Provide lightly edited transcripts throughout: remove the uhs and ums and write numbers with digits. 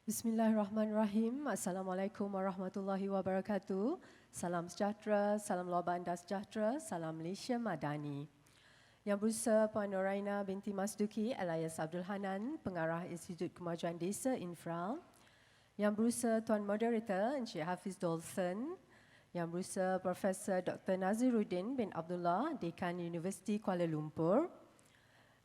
Bismillahirrahmanirrahim. Assalamualaikum warahmatullahi wabarakatuh. Salam sejahtera, salam luar bandar sejahtera, salam Malaysia Madani. Yang berusaha Puan Noraina binti Masduki alias Abdul Hanan, Pengarah Institut Kemajuan Desa Infra. Yang berusaha Tuan Moderator Encik Hafiz Dolson. Yang berusaha Profesor Dr. Naziruddin bin Abdullah, Dekan Universiti Kuala Lumpur.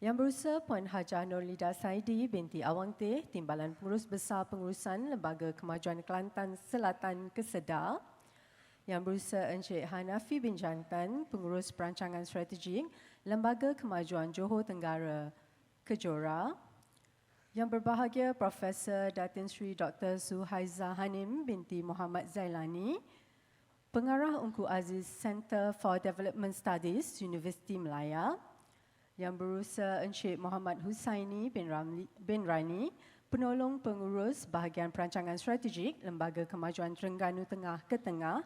Yang berusaha Puan Hajah Nurlida Saidi binti Awang Teh, Timbalan Pengurus Besar Pengurusan Lembaga Kemajuan Kelantan Selatan Kesedar. Yang berusaha Encik Hanafi bin Jantan, Pengurus Perancangan Strategik Lembaga Kemajuan Johor Tenggara Kejora. Yang berbahagia Profesor Datin Sri Dr. Suhaiza Hanim binti Muhammad Zailani, Pengarah Ungku Aziz Center for Development Studies, Universiti Melaya. Yang berusaha Encik Muhammad Husaini bin Rani, Penolong Pengurus Bahagian Perancangan Strategik Lembaga Kemajuan Terengganu Tengah ke Tengah.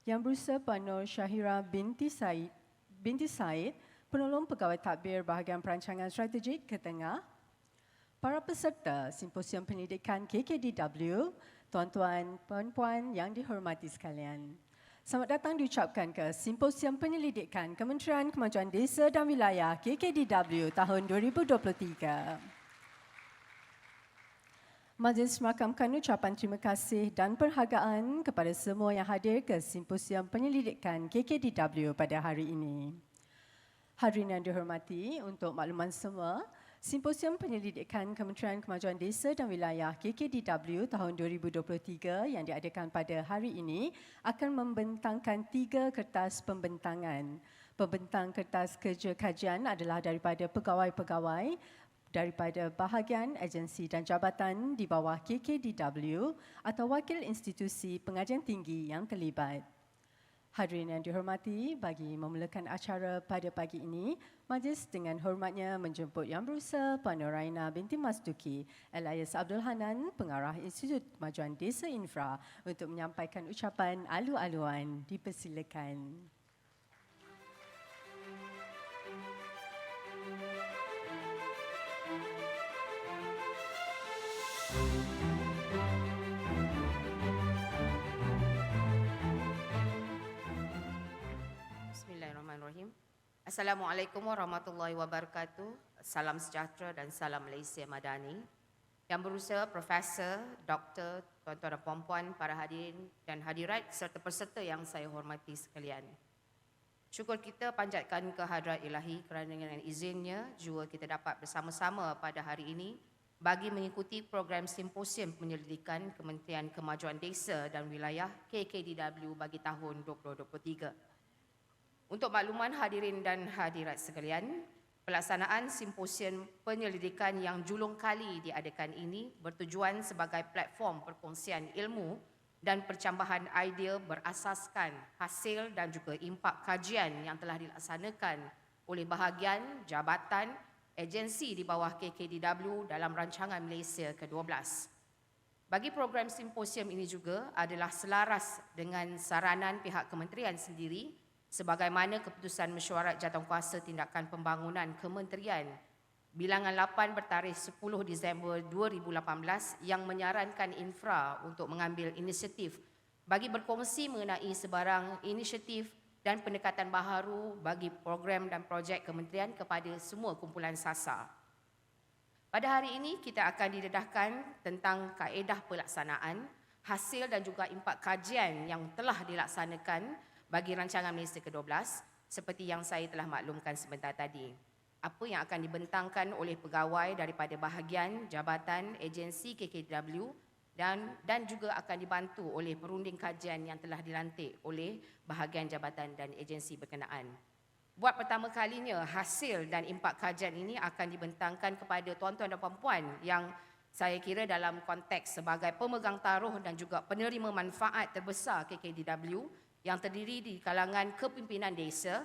Yang berusaha Puan Nur Syahira binti Said, Penolong Pegawai Tadbir Bahagian Perancangan Strategik ke Tengah. Para peserta Simposium Pendidikan KKDW, tuan-tuan, puan-puan yang dihormati sekalian. Selamat datang diucapkan ke Simposium Penyelidikan Kementerian Kemajuan Desa dan Wilayah KKDW tahun 2023. Majlis merakamkan ucapan terima kasih dan perhargaan kepada semua yang hadir ke Simposium Penyelidikan KKDW pada hari ini. Hadirin yang dihormati, untuk makluman semua, Simposium Penyelidikan Kementerian Kemajuan Desa dan Wilayah KKDW tahun 2023 yang diadakan pada hari ini akan membentangkan 3 kertas pembentangan. Pembentang kertas kerja kajian adalah daripada pegawai-pegawai daripada bahagian agensi dan jabatan di bawah KKDW atau wakil institusi pengajian tinggi yang terlibat. Hadirin yang dihormati, bagi memulakan acara pada pagi ini, majlis dengan hormatnya menjemput Yang Berusaha Puan Noraina binti Masduki alias Abdul Hanan, Pengarah Institut Kemajuan Desa Infra untuk menyampaikan ucapan alu-aluan. Dipersilakan. Bismillahirrahmanirrahim. Assalamualaikum warahmatullahi wabarakatuh. Salam sejahtera dan salam Malaysia Madani. Yang berusaha Profesor, Doktor, tuan-tuan dan puan-puan, para hadirin dan hadirat serta peserta yang saya hormati sekalian. Syukur kita panjatkan kehadrat Ilahi kerana dengan izinnya juga kita dapat bersama-sama pada hari ini bagi mengikuti program Simposium Penyelidikan Kementerian Kemajuan Desa dan Wilayah KKDW bagi tahun 2023. Untuk makluman hadirin dan hadirat sekalian, pelaksanaan Simposium Penyelidikan yang julung kali diadakan ini bertujuan sebagai platform perkongsian ilmu dan percambahan idea berasaskan hasil dan juga impak kajian yang telah dilaksanakan oleh bahagian, jabatan, agensi di bawah KKDW dalam rancangan Malaysia ke-12. Bagi program simposium ini juga adalah selaras dengan saranan pihak kementerian sendiri sebagaimana keputusan Mesyuarat Jawatankuasa Tindakan Pembangunan Kementerian Bilangan 8 bertarikh 10 Disember 2018 yang menyarankan infra untuk mengambil inisiatif bagi berkongsi mengenai sebarang inisiatif dan pendekatan baharu bagi program dan projek kementerian kepada semua kumpulan sasar. Pada hari ini kita akan didedahkan tentang kaedah pelaksanaan, hasil dan juga impak kajian yang telah dilaksanakan bagi rancangan Malaysia ke-12 seperti yang saya telah maklumkan sebentar tadi. Apa yang akan dibentangkan oleh pegawai daripada bahagian, jabatan, agensi KKDW dan juga akan dibantu oleh perunding kajian yang telah dilantik oleh bahagian jabatan dan agensi berkenaan. Buat pertama kalinya, hasil dan impak kajian ini akan dibentangkan kepada tuan-tuan dan puan-puan yang saya kira dalam konteks sebagai pemegang taruh dan juga penerima manfaat terbesar KKDW yang terdiri di kalangan kepimpinan desa,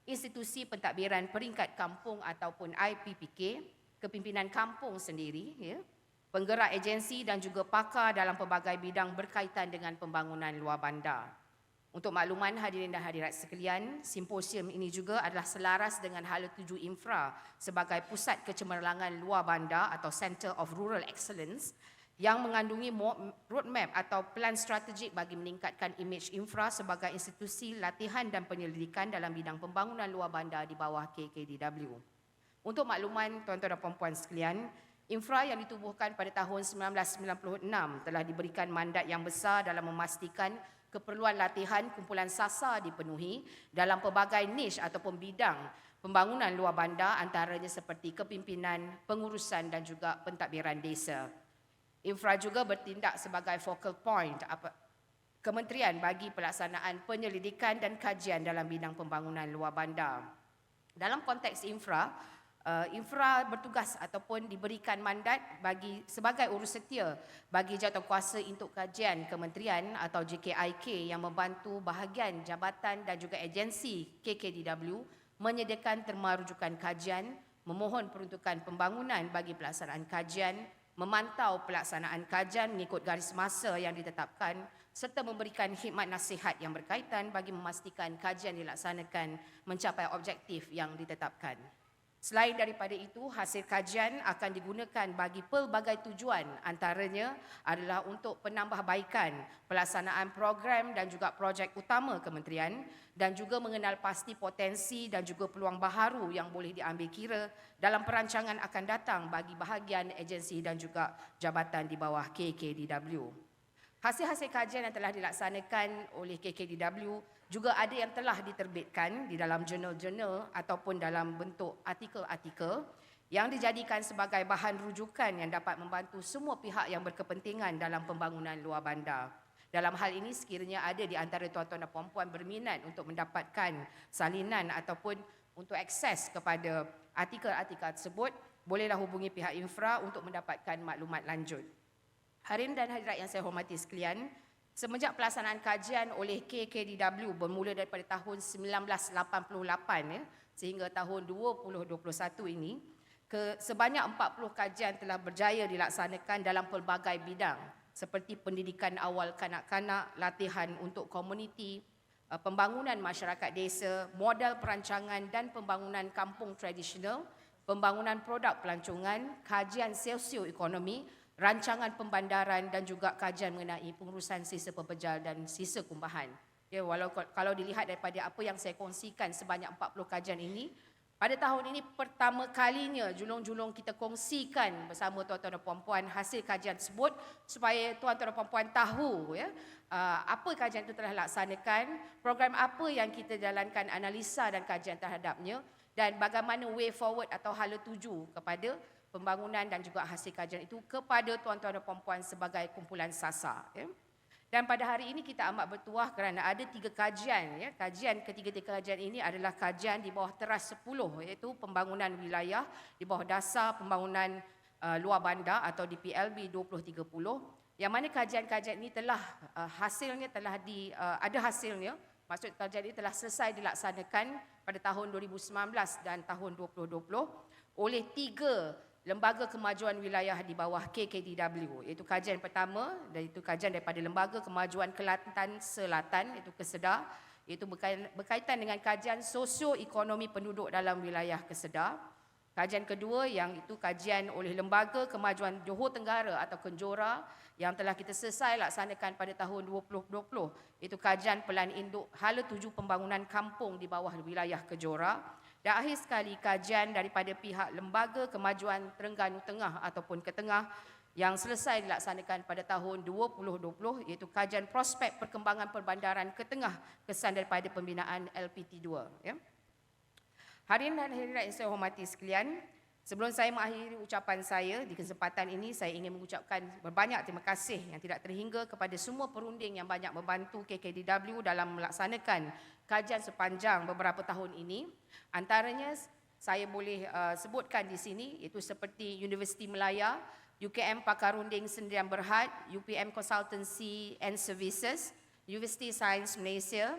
institusi pentadbiran peringkat kampung ataupun IPPK, kepimpinan kampung sendiri, penggerak agensi dan juga pakar dalam pelbagai bidang berkaitan dengan pembangunan luar bandar. Untuk makluman hadirin dan hadirat sekalian, simposium ini juga adalah selaras dengan Hala Tuju Infra sebagai pusat kecemerlangan luar bandar atau Center of Rural Excellence yang mengandungi roadmap atau plan strategik bagi meningkatkan imej infra sebagai institusi latihan dan penyelidikan dalam bidang pembangunan luar bandar di bawah KKDW. Untuk makluman tuan-tuan dan puan-puan sekalian, infra yang ditubuhkan pada tahun 1996 telah diberikan mandat yang besar dalam memastikan keperluan latihan kumpulan SASA dipenuhi dalam pelbagai niche ataupun bidang pembangunan luar bandar, antaranya seperti kepimpinan, pengurusan dan juga pentadbiran desa. Infra juga bertindak sebagai focal point kementerian bagi pelaksanaan penyelidikan dan kajian dalam bidang pembangunan luar bandar. Dalam konteks infra bertugas ataupun diberikan mandat sebagai urus setia bagi jawatankuasa untuk kajian kementerian atau JKIK yang membantu bahagian jabatan dan juga agensi KKDW menyediakan terma rujukan kajian, memohon peruntukan pembangunan bagi pelaksanaan kajian, memantau pelaksanaan kajian mengikut garis masa yang ditetapkan serta memberikan khidmat nasihat yang berkaitan bagi memastikan kajian dilaksanakan mencapai objektif yang ditetapkan. Selain daripada itu, hasil kajian akan digunakan bagi pelbagai tujuan, antaranya adalah untuk penambahbaikan pelaksanaan program dan juga projek utama kementerian dan juga mengenal pasti potensi dan juga peluang baharu yang boleh diambil kira dalam perancangan akan datang bagi bahagian agensi dan juga jabatan di bawah KKDW. Hasil-hasil kajian yang telah dilaksanakan oleh KKDW juga ada yang telah diterbitkan di dalam jurnal-jurnal ataupun dalam bentuk artikel-artikel yang dijadikan sebagai bahan rujukan yang dapat membantu semua pihak yang berkepentingan dalam pembangunan luar bandar. Dalam hal ini, sekiranya ada di antara tuan-tuan dan puan-puan berminat untuk mendapatkan salinan ataupun untuk akses kepada artikel-artikel tersebut, bolehlah hubungi pihak infra untuk mendapatkan maklumat lanjut. Hadirin dan hadirat yang saya hormati sekalian, semenjak pelaksanaan kajian oleh KKDW bermula daripada tahun 1988 sehingga tahun 2021 ini, sebanyak 40 kajian telah berjaya dilaksanakan dalam pelbagai bidang seperti pendidikan awal kanak-kanak, latihan untuk komuniti, pembangunan masyarakat desa, modal perancangan dan pembangunan kampung tradisional, pembangunan produk pelancongan, kajian sosioekonomi, rancangan pembandaran dan juga kajian mengenai pengurusan sisa pepejal dan sisa kumbahan. Ya, kalau dilihat daripada apa yang saya kongsikan sebanyak 40 kajian ini, pada tahun ini pertama kalinya julung-julung kita kongsikan bersama tuan-tuan dan puan-puan hasil kajian tersebut supaya tuan-tuan dan puan-puan tahu ya, apa kajian itu telah laksanakan, program apa yang kita jalankan analisa dan kajian terhadapnya dan bagaimana way forward atau hala tuju kepada pembangunan dan juga hasil kajian itu kepada tuan-tuan dan puan-puan sebagai kumpulan SASA. Ya. Dan pada hari ini kita amat bertuah kerana ada 3 kajian. Ya. Kajian ketiga-tiga kajian ini adalah kajian di bawah teras 10, iaitu pembangunan wilayah di bawah dasar pembangunan luar bandar atau DPLB 2030. Yang mana kajian-kajian ini telah hasilnya telah ada hasilnya. Maksud kajian ini telah selesai dilaksanakan pada tahun 2019 dan tahun 2020 oleh 3 Lembaga Kemajuan Wilayah di bawah KKDW, iaitu kajian pertama, iaitu kajian daripada Lembaga Kemajuan Kelantan Selatan, iaitu Kesedar, iaitu berkaitan dengan kajian sosioekonomi penduduk dalam wilayah Kesedar. Kajian kedua yang itu kajian oleh Lembaga Kemajuan Johor Tenggara atau Kenjora yang telah kita selesai laksanakan pada tahun 2020, iaitu kajian pelan induk hala tuju pembangunan kampung di bawah wilayah Kenjora. Dan akhir sekali kajian daripada pihak Lembaga Kemajuan Terengganu Tengah ataupun Ketengah yang selesai dilaksanakan pada tahun 2020 iaitu kajian prospek perkembangan perbandaran Ketengah kesan daripada pembinaan LPT2. Ya. Hadirin dan hadirat yang saya hormati sekalian, sebelum saya mengakhiri ucapan saya di kesempatan ini, saya ingin mengucapkan berbanyak terima kasih yang tidak terhingga kepada semua perunding yang banyak membantu KKDW dalam melaksanakan kajian sepanjang beberapa tahun ini. Antaranya saya boleh sebutkan di sini iaitu seperti Universiti Melaya, UKM Pakar Runding Sdn Berhad, UPM Consultancy and Services, Universiti Sains Malaysia,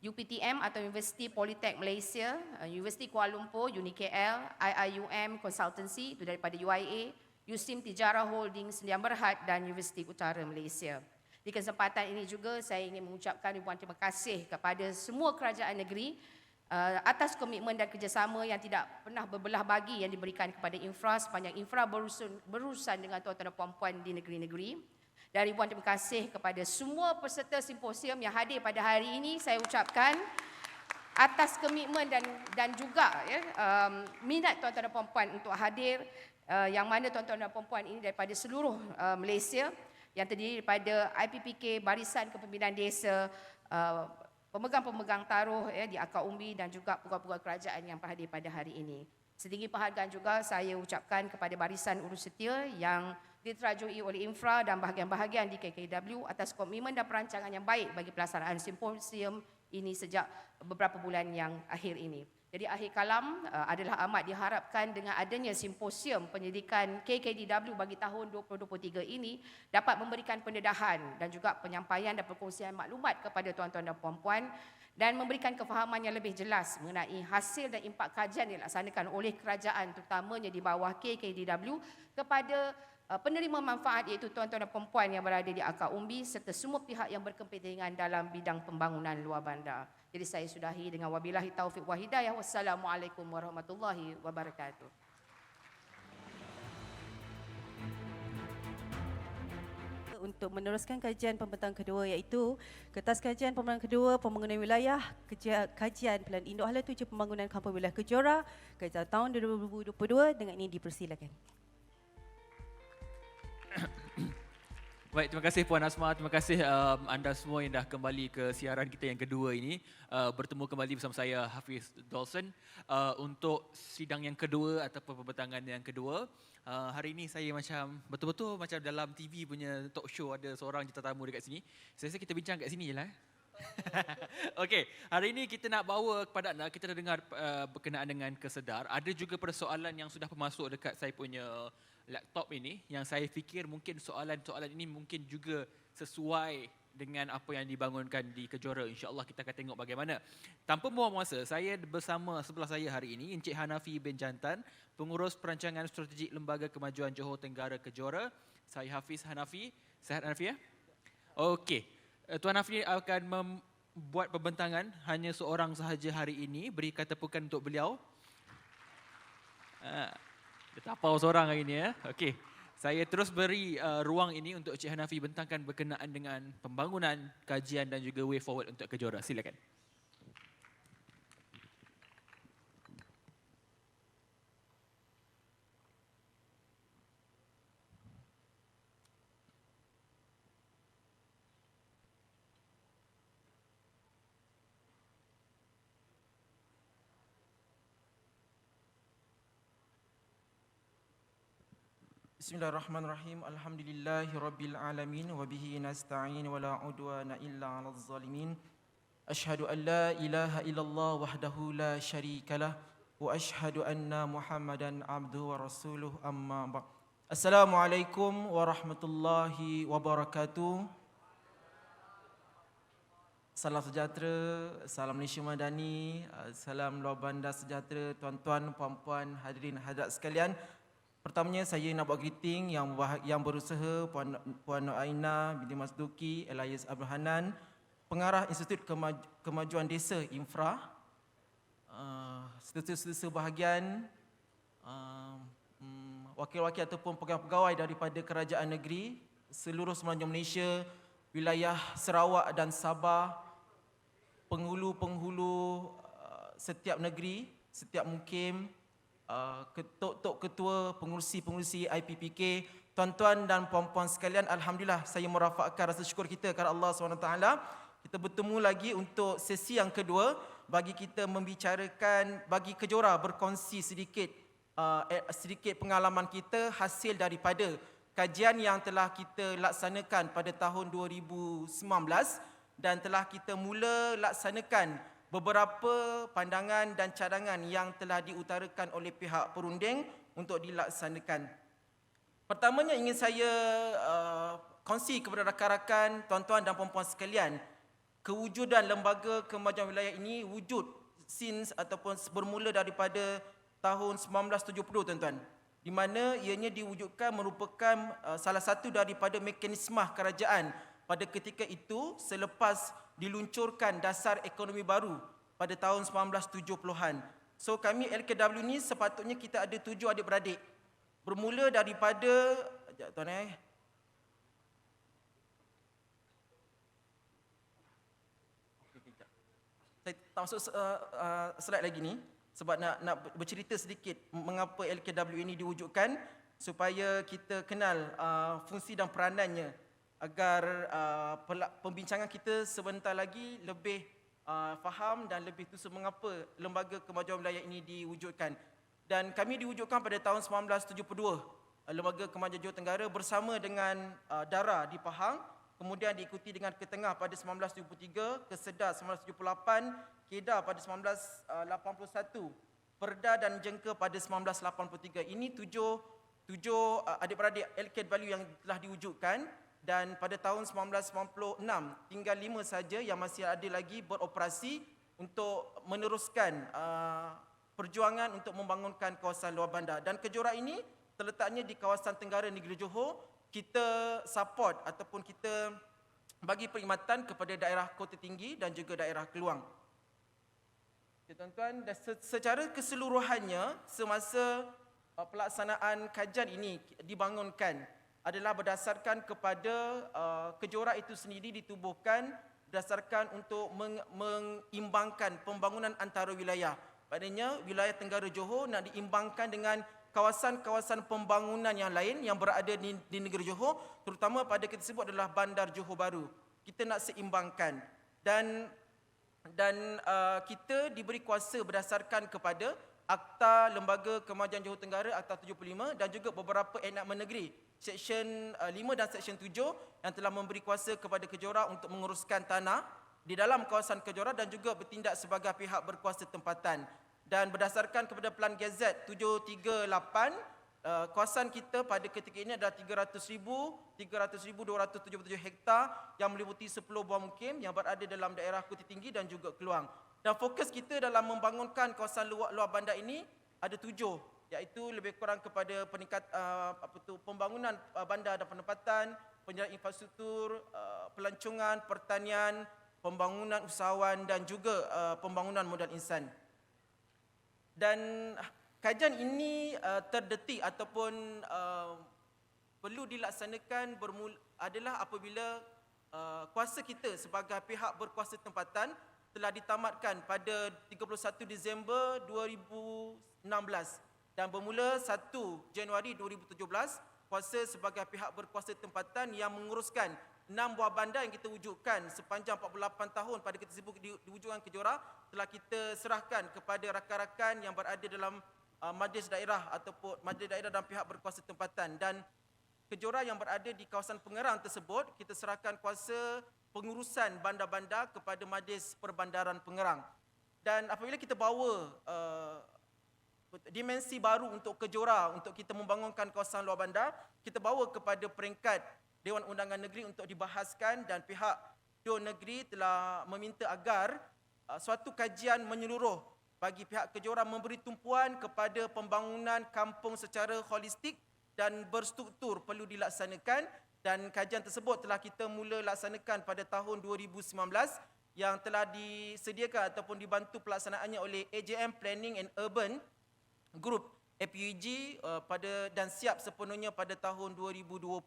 UPTM atau Universiti Politek Malaysia, Universiti Kuala Lumpur, UniKL, IIUM Consultancy itu daripada UIA, USIM Tijara Holding Sdn Berhad dan Universiti Utara Malaysia. Di kesempatan ini juga saya ingin mengucapkan ribuan terima kasih kepada semua kerajaan negeri atas komitmen dan kerjasama yang tidak pernah berbelah bagi yang diberikan kepada Infra sepanjang Infra berurusan dengan tuan-tuan dan puan-puan di negeri-negeri. Dan ribuan terima kasih kepada semua peserta simposium yang hadir pada hari ini. Saya ucapkan atas komitmen dan juga minat tuan-tuan dan puan-puan untuk hadir, yang mana tuan-tuan dan puan-puan ini daripada seluruh Malaysia, yang terdiri daripada IPPK, Barisan Kepimpinan Desa, pemegang-pemegang taruh di Akar Umbi dan juga pegawai-pegawai kerajaan yang berhadir pada hari ini. Setinggi penghargaan juga saya ucapkan kepada Barisan Urus Setia yang diterajui oleh Infra dan bahagian-bahagian di KKW atas komitmen dan perancangan yang baik bagi pelaksanaan simposium ini sejak beberapa bulan yang akhir ini. Jadi akhir kalam adalah amat diharapkan dengan adanya simposium penyelidikan KKDW bagi tahun 2023 ini dapat memberikan pendedahan dan juga penyampaian dan perkongsian maklumat kepada tuan-tuan dan puan-puan dan memberikan kefahaman yang lebih jelas mengenai hasil dan impak kajian yang dilaksanakan oleh kerajaan terutamanya di bawah KKDW kepada penerima manfaat iaitu tuan-tuan dan puan-puan yang berada di Akar Umbi serta semua pihak yang berkepentingan dalam bidang pembangunan luar bandar. Jadi saya sudahi dengan wabillahi taufiq wa hidayah. Wassalamualaikum warahmatullahi wabarakatuh. Untuk meneruskan kajian pembentang kedua iaitu Kertas Kajian Pembangunan Kedua Pembangunan Wilayah Kajian Plan Induk Hala Tuju Pembangunan Kampung Wilayah Kejora Kajian tahun 2022 dengan ini dipersilakan. Baik, terima kasih Puan Asma, terima kasih anda semua yang dah kembali ke siaran kita yang kedua ini. Bertemu kembali bersama saya Hafiz Dawson untuk sidang yang kedua ataupun pembentangan yang kedua. Hari ini saya macam betul-betul macam dalam TV punya talk show, ada seorang tetamu dekat sini. Saya rasa kita bincang kat sini je lah. Okey, hari ini kita nak bawa kepada anda, kita dah dengar berkenaan dengan kesedar. Ada juga persoalan yang sudah masuk dekat saya punya laptop ini yang saya fikir mungkin soalan-soalan ini mungkin juga sesuai dengan apa yang dibangunkan di Kejora. InsyaAllah kita akan tengok bagaimana. Tanpa buang masa, saya bersama sebelah saya hari ini Encik Hanafi bin Jantan, Pengurus Perancangan Strategik Lembaga Kemajuan Johor Tenggara Kejora. Saya Hafiz Hanafi. Sihat Hanafi ya? Okey. Tuan Hanafi akan membuat pembentangan hanya seorang sahaja hari ini. Berikan tepukan untuk beliau. Dia tapau seorang hari ini ya. Okey. Saya terus beri ruang ini untuk Encik Hanafi bentangkan berkenaan dengan pembangunan, kajian dan juga way forward untuk Kejora. Silakan. Bismillahirrahmanirrahim. Alhamdulillahirabbil alamin wa bihi nasta'in wa la udwana illa 'alal zalimin. Asyhadu an la ilaha illallah wahdahu la syarikalah wa asyhadu anna Muhammadan abduhu wa rasuluh amma ba'd. Assalamualaikum warahmatullahi wabarakatuh. Salam sejahtera, salam Malaysia Madani, salam luar bandar sejahtera tuan-tuan, puan-puan, hadirin hadirat sekalian. Pertamanya saya nak buat greeting yang berusaha Puan Aina binti Masduki, Elias Abdul Hanan, Pengarah Institut Kemajuan Desa Infra, setiausaha bahagian, wakil-wakil ataupun pegawai-pegawai daripada kerajaan negeri, seluruh semenanjung Malaysia, wilayah Sarawak dan Sabah, penghulu-penghulu setiap negeri, setiap mukim, tok-tok ketua, pengurusi-pengurusi IPPK, tuan-tuan dan puan-puan sekalian, alhamdulillah saya merafakkan rasa syukur kita kepada Allah SWT. Kita bertemu lagi untuk sesi yang kedua bagi kita membicarakan, bagi Kejora berkongsi sedikit pengalaman kita hasil daripada kajian yang telah kita laksanakan pada tahun 2019 dan telah kita mula laksanakan beberapa pandangan dan cadangan yang telah diutarakan oleh pihak perunding untuk dilaksanakan. Pertamanya ingin saya kongsi kepada rakan-rakan, tuan-tuan dan puan-puan sekalian, kewujudan Lembaga Kemajuan Wilayah ini wujud since ataupun bermula daripada tahun 1970 tuan-tuan, di mana ianya diwujudkan merupakan salah satu daripada mekanisme kerajaan pada ketika itu selepas diluncurkan dasar ekonomi baru pada tahun 1970-an. So kami LKW ni sepatutnya kita ada 7 adik-beradik. Bermula daripada, sekejap tuan Saya tak masuk slide lagi ni sebab nak bercerita sedikit mengapa LKW ini diwujudkan supaya kita kenal fungsi dan peranannya agar pembincangan kita sebentar lagi lebih faham dan lebih tusu mengapa Lembaga Kemajuan Wilayah ini diwujudkan. Dan kami diwujudkan pada tahun 1972, Lembaga Kemajuan Johor Tenggara bersama dengan DARA di Pahang, kemudian diikuti dengan Ketengah pada 1973, Kesedah 1978, Kedah pada 1981, Perda dan Jengka pada 1983. Ini tujuh adik-beradik LKW yang telah diwujudkan, dan pada tahun 1996 tinggal 5 saja yang masih ada lagi beroperasi untuk meneruskan perjuangan untuk membangunkan kawasan luar bandar. Dan kejora ini terletaknya di kawasan Tenggara Negeri Johor. Kita support ataupun kita bagi perkhidmatan kepada daerah Kota Tinggi dan juga daerah Keluang. Ya, tuan-tuan, secara keseluruhannya semasa pelaksanaan kajian ini dibangunkan adalah berdasarkan kepada kejora itu sendiri ditubuhkan berdasarkan untuk mengimbangkan pembangunan antara wilayah. Maknanya wilayah Tenggara Johor nak diimbangkan dengan kawasan-kawasan pembangunan yang lain yang berada di negeri Johor, terutama pada kita sebut adalah Bandar Johor Bahru. Kita nak seimbangkan dan kita diberi kuasa berdasarkan kepada Akta Lembaga Kemajuan Johor Tenggara Akta 75 dan juga beberapa enakmen negeri Seksyen 5 dan Seksyen 7 yang telah memberi kuasa kepada kejora untuk menguruskan tanah di dalam kawasan kejora dan juga bertindak sebagai pihak berkuasa tempatan. Dan berdasarkan kepada Pelan Gazet 738, kawasan kita pada ketika ini adalah 300,277 hektar yang meliputi 10 buah mukim yang berada dalam daerah Kota Tinggi dan juga Keluang. Dan fokus kita dalam membangunkan kawasan luar bandar ini ada 7, iaitu lebih kurang kepada pembangunan bandar dan penempatan, penjagaan infrastruktur, pelancongan, pertanian, pembangunan usahawan dan juga pembangunan modal insan. Dan kajian ini terdetik ataupun perlu dilaksanakan adalah apabila kuasa kita sebagai pihak berkuasa tempatan telah ditamatkan pada 31 Disember 2016 dan bermula 1 Januari 2017 kuasa sebagai pihak berkuasa tempatan yang menguruskan 6 buah bandar yang kita wujudkan sepanjang 48 tahun pada kita sibuk diwujudkan kejora telah kita serahkan kepada rakan-rakan yang berada dalam majlis daerah ataupun majlis daerah dan pihak berkuasa tempatan. Dan kejora yang berada di kawasan Pengerang tersebut kita serahkan kuasa pengurusan bandar-bandar kepada Majlis Perbandaran Pengerang. Dan apabila kita bawa dimensi baru untuk kejora untuk kita membangunkan kawasan luar bandar, kita bawa kepada peringkat Dewan Undangan Negeri untuk dibahaskan dan pihak Dewan Negeri telah meminta agar suatu kajian menyeluruh bagi pihak kejora memberi tumpuan kepada pembangunan kampung secara holistik dan berstruktur perlu dilaksanakan, dan kajian tersebut telah kita mula laksanakan pada tahun 2019 yang telah disediakan ataupun dibantu pelaksanaannya oleh AJM Planning and Urban Group APUG dan siap sepenuhnya pada tahun 2020.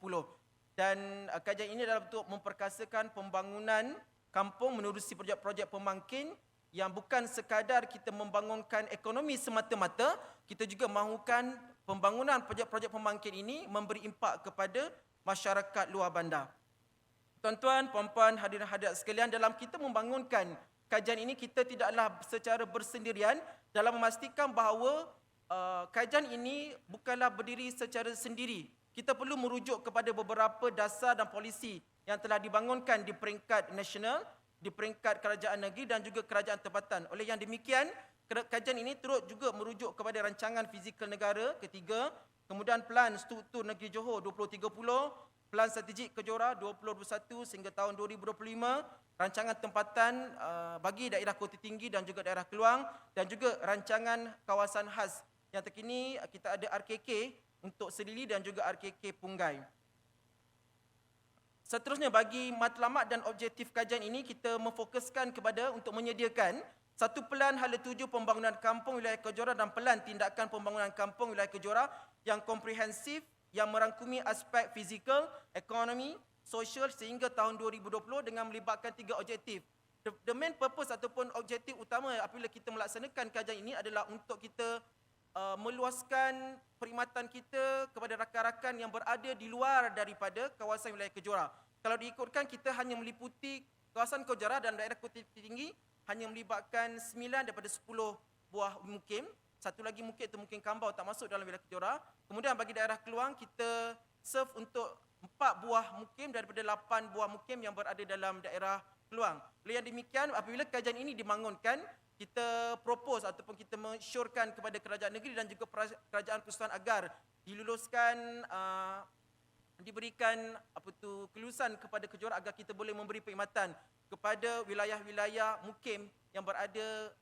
Dan kajian ini adalah untuk memperkasakan pembangunan kampung menerusi projek-projek pemangkin yang bukan sekadar kita membangunkan ekonomi semata-mata, kita juga mahukan pembangunan projek-projek pemangkin ini memberi impak kepada masyarakat luar bandar. Tuan-tuan, puan-puan, hadirin-hadirat sekalian, dalam kita membangunkan kajian ini, kita tidaklah secara bersendirian dalam memastikan bahawa kajian ini bukanlah berdiri secara sendiri. Kita perlu merujuk kepada beberapa dasar dan polisi yang telah dibangunkan di peringkat nasional, di peringkat kerajaan negeri dan juga kerajaan tempatan. Oleh yang demikian, kajian ini turut juga merujuk kepada rancangan fizikal negara ketiga, kemudian Pelan Struktur Negeri Johor 2030, Pelan Strategik Kejora 2021 sehingga tahun 2025, rancangan tempatan bagi daerah Kota Tinggi dan juga daerah Keluang, dan juga rancangan kawasan khas. Yang terkini kita ada RKK untuk Selili dan juga RKK Punggai. Seterusnya, bagi matlamat dan objektif kajian ini, kita memfokuskan kepada untuk menyediakan Satu pelan hala tuju pembangunan kampung wilayah Kejora dan pelan tindakan pembangunan kampung wilayah Kejora yang komprehensif yang merangkumi aspek fizikal, ekonomi, sosial sehingga tahun 2020 dengan melibatkan 3 objektif. The main purpose ataupun objektif utama apabila kita melaksanakan kajian ini adalah untuk kita meluaskan perkhidmatan kita kepada rakan-rakan yang berada di luar daripada kawasan wilayah Kejora. Kalau diikutkan, kita hanya meliputi kawasan Kejora dan daerah Kota Tinggi hanya melibatkan 9 daripada 10 buah mukim. Satu lagi mukim itu mukim Kambau tak masuk dalam wilayah Kejora. Kemudian bagi daerah Keluang, kita serve untuk 4 buah mukim daripada 8 buah mukim yang berada dalam daerah Keluang. Oleh yang demikian, apabila kajian ini dibangunkan, kita propose ataupun kita mensyorkan kepada kerajaan negeri dan juga kerajaan persekutuan agar diluluskan diberikan kelulusan kepada Kejora agar kita boleh memberi perkhidmatan kepada wilayah-wilayah mukim yang berada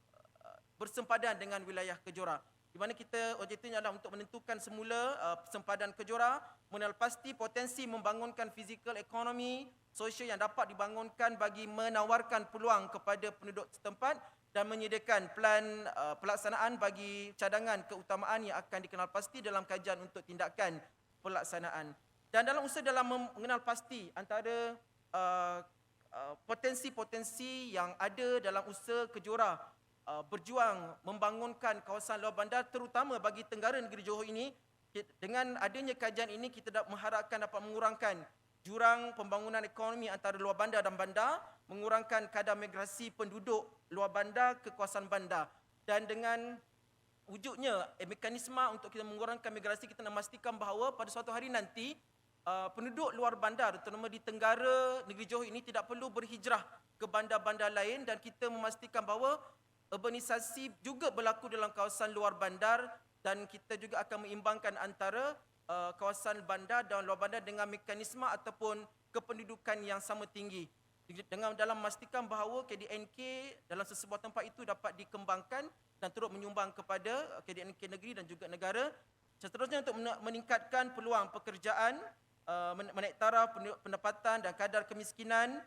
bersempadan dengan wilayah Kejora. Di mana kita objektifnya adalah untuk menentukan semula sempadan Kejora, mengenal pasti potensi membangunkan fizikal, ekonomi, sosial yang dapat dibangunkan bagi menawarkan peluang kepada penduduk setempat dan menyediakan plan pelaksanaan bagi cadangan keutamaan yang akan dikenal pasti dalam kajian untuk tindakan pelaksanaan. Dan dalam usaha dalam mengenal pasti antara potensi-potensi yang ada dalam usaha Kejora berjuang membangunkan kawasan luar bandar terutama bagi Tenggara Negeri Johor ini, dengan adanya kajian ini kita mengharapkan dapat mengurangkan jurang pembangunan ekonomi antara luar bandar dan bandar, mengurangkan kadar migrasi penduduk luar bandar ke kawasan bandar, dan dengan wujudnya mekanisme untuk kita mengurangkan migrasi, kita nak memastikan bahawa pada suatu hari nanti penduduk luar bandar terutama di Tenggara Negeri Johor ini tidak perlu berhijrah ke bandar-bandar lain, dan kita memastikan bahawa urbanisasi juga berlaku dalam kawasan luar bandar, dan kita juga akan mengimbangkan antara kawasan bandar dan luar bandar dengan mekanisme ataupun kependudukan yang sama tinggi, dengan dalam memastikan bahawa KDNK dalam sesebuah tempat itu dapat dikembangkan dan turut menyumbang kepada KDNK negeri dan juga negara. Seterusnya untuk meningkatkan peluang pekerjaan, menaik taraf pendapatan dan kadar kemiskinan,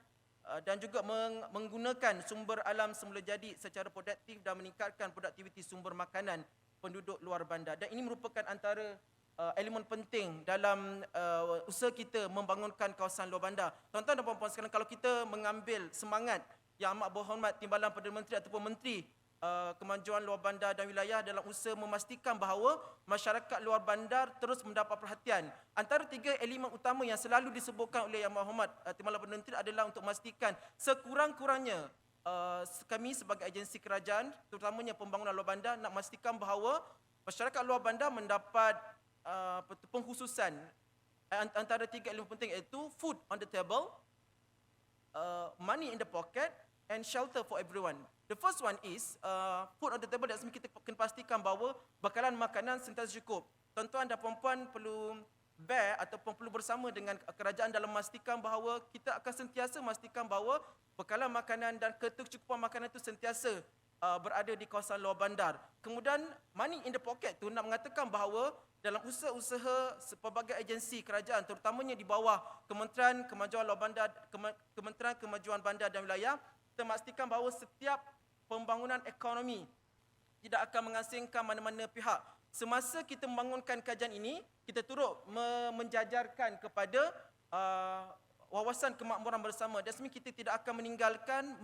dan juga menggunakan sumber alam semula jadi secara produktif dan meningkatkan produktiviti sumber makanan penduduk luar bandar. Dan ini merupakan antara elemen penting dalam usaha kita membangunkan kawasan luar bandar. Tuan-tuan dan puan-puan sekalian, kalau kita mengambil semangat yang amat berhormat Timbalan Perdana Menteri ataupun Menteri Kemajuan Luar Bandar dan Wilayah dalam usaha memastikan bahawa masyarakat luar bandar terus mendapat perhatian. Antara 3 elemen utama yang selalu disebutkan oleh Yang Berhormat Timbalan Perdana Menteri adalah untuk memastikan sekurang-kurangnya kami sebagai agensi kerajaan, terutamanya pembangunan luar bandar, nak memastikan bahawa masyarakat luar bandar mendapat pengkhususan antara 3 elemen penting, iaitu food on the table, money in the pocket and shelter for everyone. The first one is food on the table. That's mean kita kena pastikan bahawa bekalan makanan sentiasa cukup. Tuan-tuan dan puan-puan perlu bear ataupun perlu bersama dengan kerajaan dalam memastikan bahawa kita akan sentiasa memastikan bahawa bekalan makanan dan ketercukupan makanan itu sentiasa berada di kawasan luar bandar. Kemudian money in the pocket tu nak mengatakan bahawa dalam usaha-usaha pelbagai agensi kerajaan terutamanya di bawah Kementerian Kemajuan Luar Bandar, Kementerian Kemajuan Bandar dan Wilayah, kita memastikan bahawa setiap pembangunan ekonomi tidak akan mengasingkan mana-mana pihak. Semasa kita membangunkan kajian ini, kita turut menjajarkan kepada wawasan kemakmuran bersama. Dan kita tidak akan meninggalkan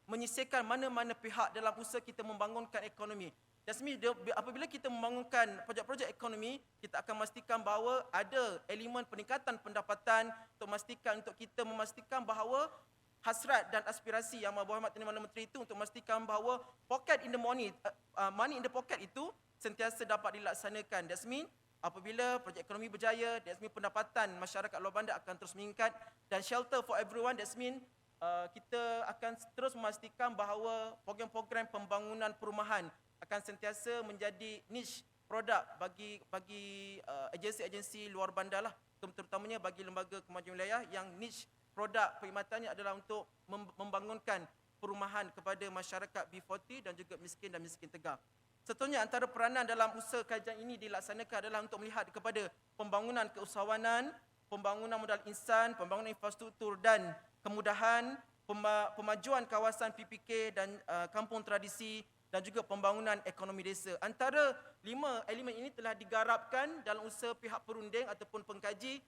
menyisihkan mana-mana pihak dalam usaha kita membangunkan ekonomi. Dan apabila kita membangunkan projek-projek ekonomi, kita akan memastikan bahawa ada elemen peningkatan pendapatan untuk kita memastikan bahawa hasrat dan aspirasi Yang Berhormat Timbalan Menteri itu untuk memastikan bahawa pocket in the money, money in the pocket itu sentiasa dapat dilaksanakan. That's mean apabila projek ekonomi berjaya, that's mean pendapatan masyarakat luar bandar akan terus meningkat, dan shelter for everyone, that's mean kita akan terus memastikan bahawa program-program pembangunan perumahan akan sentiasa menjadi niche produk bagi agensi-agensi luar bandar lah, terutamanya bagi lembaga kemajuan wilayah yang niche produk perkhidmatannya adalah untuk membangunkan perumahan kepada masyarakat B40 dan juga miskin dan miskin tegak. Seterusnya, antara peranan dalam usaha kajian ini dilaksanakan adalah untuk melihat kepada pembangunan keusahawanan, pembangunan modal insan, pembangunan infrastruktur dan kemudahan, pemajuan kawasan PPK dan kampung tradisi dan juga pembangunan ekonomi desa. Antara 5 elemen ini telah digarapkan dalam usaha pihak perunding ataupun pengkaji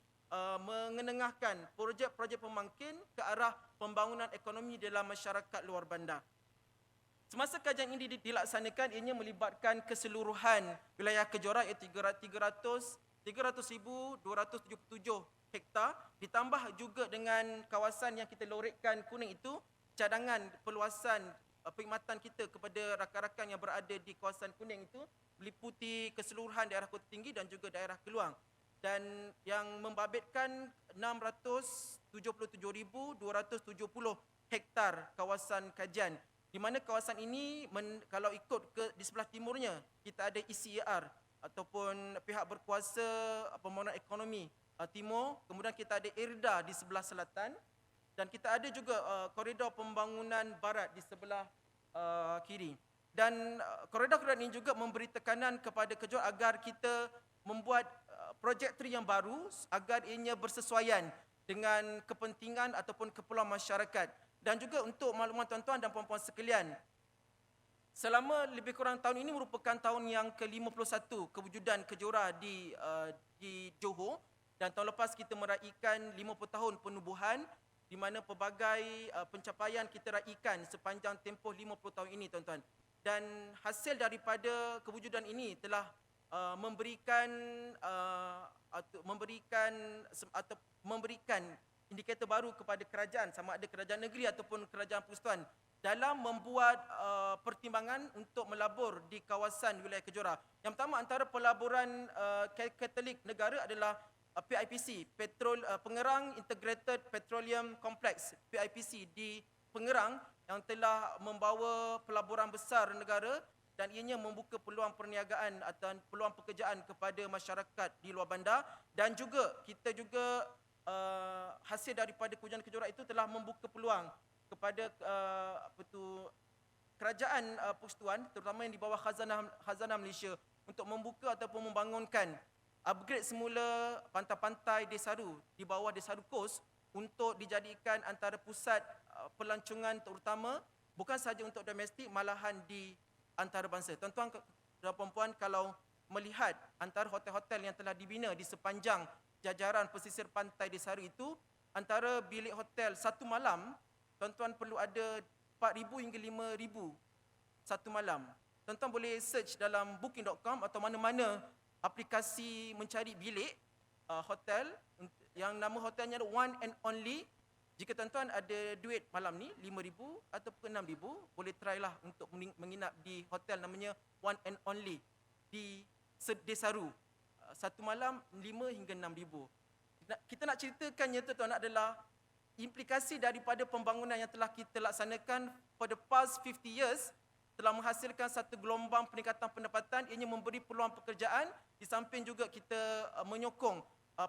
mengenengahkan projek-projek pembangkit ke arah pembangunan ekonomi dalam masyarakat luar bandar. Semasa kajian ini dilaksanakan, ianya melibatkan keseluruhan wilayah Kejora iaitu 300,277 hektar, ditambah juga dengan kawasan yang kita lorekkan kuning itu, cadangan perluasan perkhidmatan kita kepada rakan-rakan yang berada di kawasan kuning itu meliputi keseluruhan daerah Kota Tinggi dan juga daerah Keluang, dan yang membabitkan 677,270 hektar kawasan kajian, di mana kawasan ini kalau ikut di sebelah timurnya kita ada ECER ataupun pihak berkuasa pembangunan ekonomi timur, kemudian kita ada IRDA di sebelah selatan, dan kita ada juga koridor pembangunan barat di sebelah kiri. Dan koridor-koridor ini juga memberi tekanan kepada Kejora agar kita membuat projektri yang baru agar ianya bersesuaian dengan kepentingan ataupun keperluan masyarakat. Dan juga untuk makluman tuan-tuan dan puan-puan sekalian, selama lebih kurang tahun ini merupakan tahun yang ke-51 kewujudan Kejora di Johor, dan tahun lepas kita meraihkan 50 tahun penubuhan, di mana pelbagai pencapaian kita raikan sepanjang tempoh 50 tahun ini, tuan-tuan. Dan hasil daripada kewujudan ini telah memberikan indikator baru kepada kerajaan, sama ada kerajaan negeri ataupun kerajaan persekutuan, dalam membuat pertimbangan untuk melabur di kawasan wilayah Kejora. Yang pertama antara pelaburan Katolik negara adalah PIPC, Pengerang Integrated Petroleum Complex, PIPC di Pengerang, yang telah membawa pelaburan besar negara, dan ianya membuka peluang perniagaan atau peluang pekerjaan kepada masyarakat di luar bandar. Dan juga kita juga hasil daripada kewujudan Kejora itu telah membuka peluang kepada kerajaan persekutuan, terutama yang di bawah Khazanah Malaysia, untuk membuka ataupun membangunkan upgrade semula pantai-pantai Desaru di bawah Desaru Coast untuk dijadikan antara pusat pelancongan terutama, bukan sahaja untuk domestik, malahan di antarabangsa. Tuan-tuan dan puan-puan, kalau melihat antara hotel-hotel yang telah dibina di sepanjang jajaran pesisir pantai Desaru itu, antara bilik hotel satu malam, tuan-tuan perlu ada 4,000 hingga 5,000 satu malam. Tuan-tuan boleh search dalam booking.com atau mana-mana aplikasi mencari bilik hotel yang nama hotelnya One and Only. Jika tuan-tuan ada duit malam ni 5,000 ataupun 6,000, boleh try lah untuk menginap di hotel namanya One and Only di Desaru. Satu malam 5 hingga 6,000. Kita nak ceritakannya tuan-tuan adalah implikasi daripada pembangunan yang telah kita laksanakan for the past 50 years telah menghasilkan satu gelombang peningkatan pendapatan. Ianya memberi peluang pekerjaan, di samping juga kita menyokong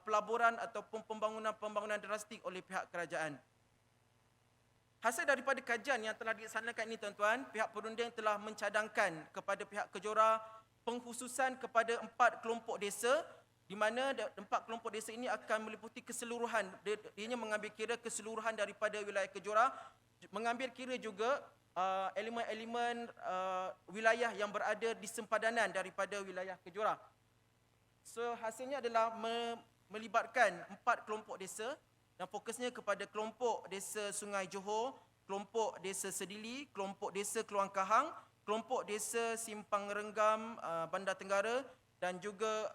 pelaburan ataupun pembangunan drastik oleh pihak kerajaan. Hasil daripada kajian yang telah dilaksanakan ini, tuan-tuan, pihak perunding telah mencadangkan kepada pihak Kejora pengkhususan kepada 4 kelompok desa, di mana 4 kelompok desa ini akan meliputi keseluruhan. Ianya mengambil kira keseluruhan daripada wilayah Kejora, mengambil kira juga elemen-elemen wilayah yang berada di sempadanan daripada wilayah Kejora. So hasilnya adalah melibatkan 4 kelompok desa, dan fokusnya kepada kelompok desa Sungai Johor, kelompok desa Sedili, kelompok desa Keluang Kahang, kelompok desa Simpang Renggam, Bandar Tenggara, dan juga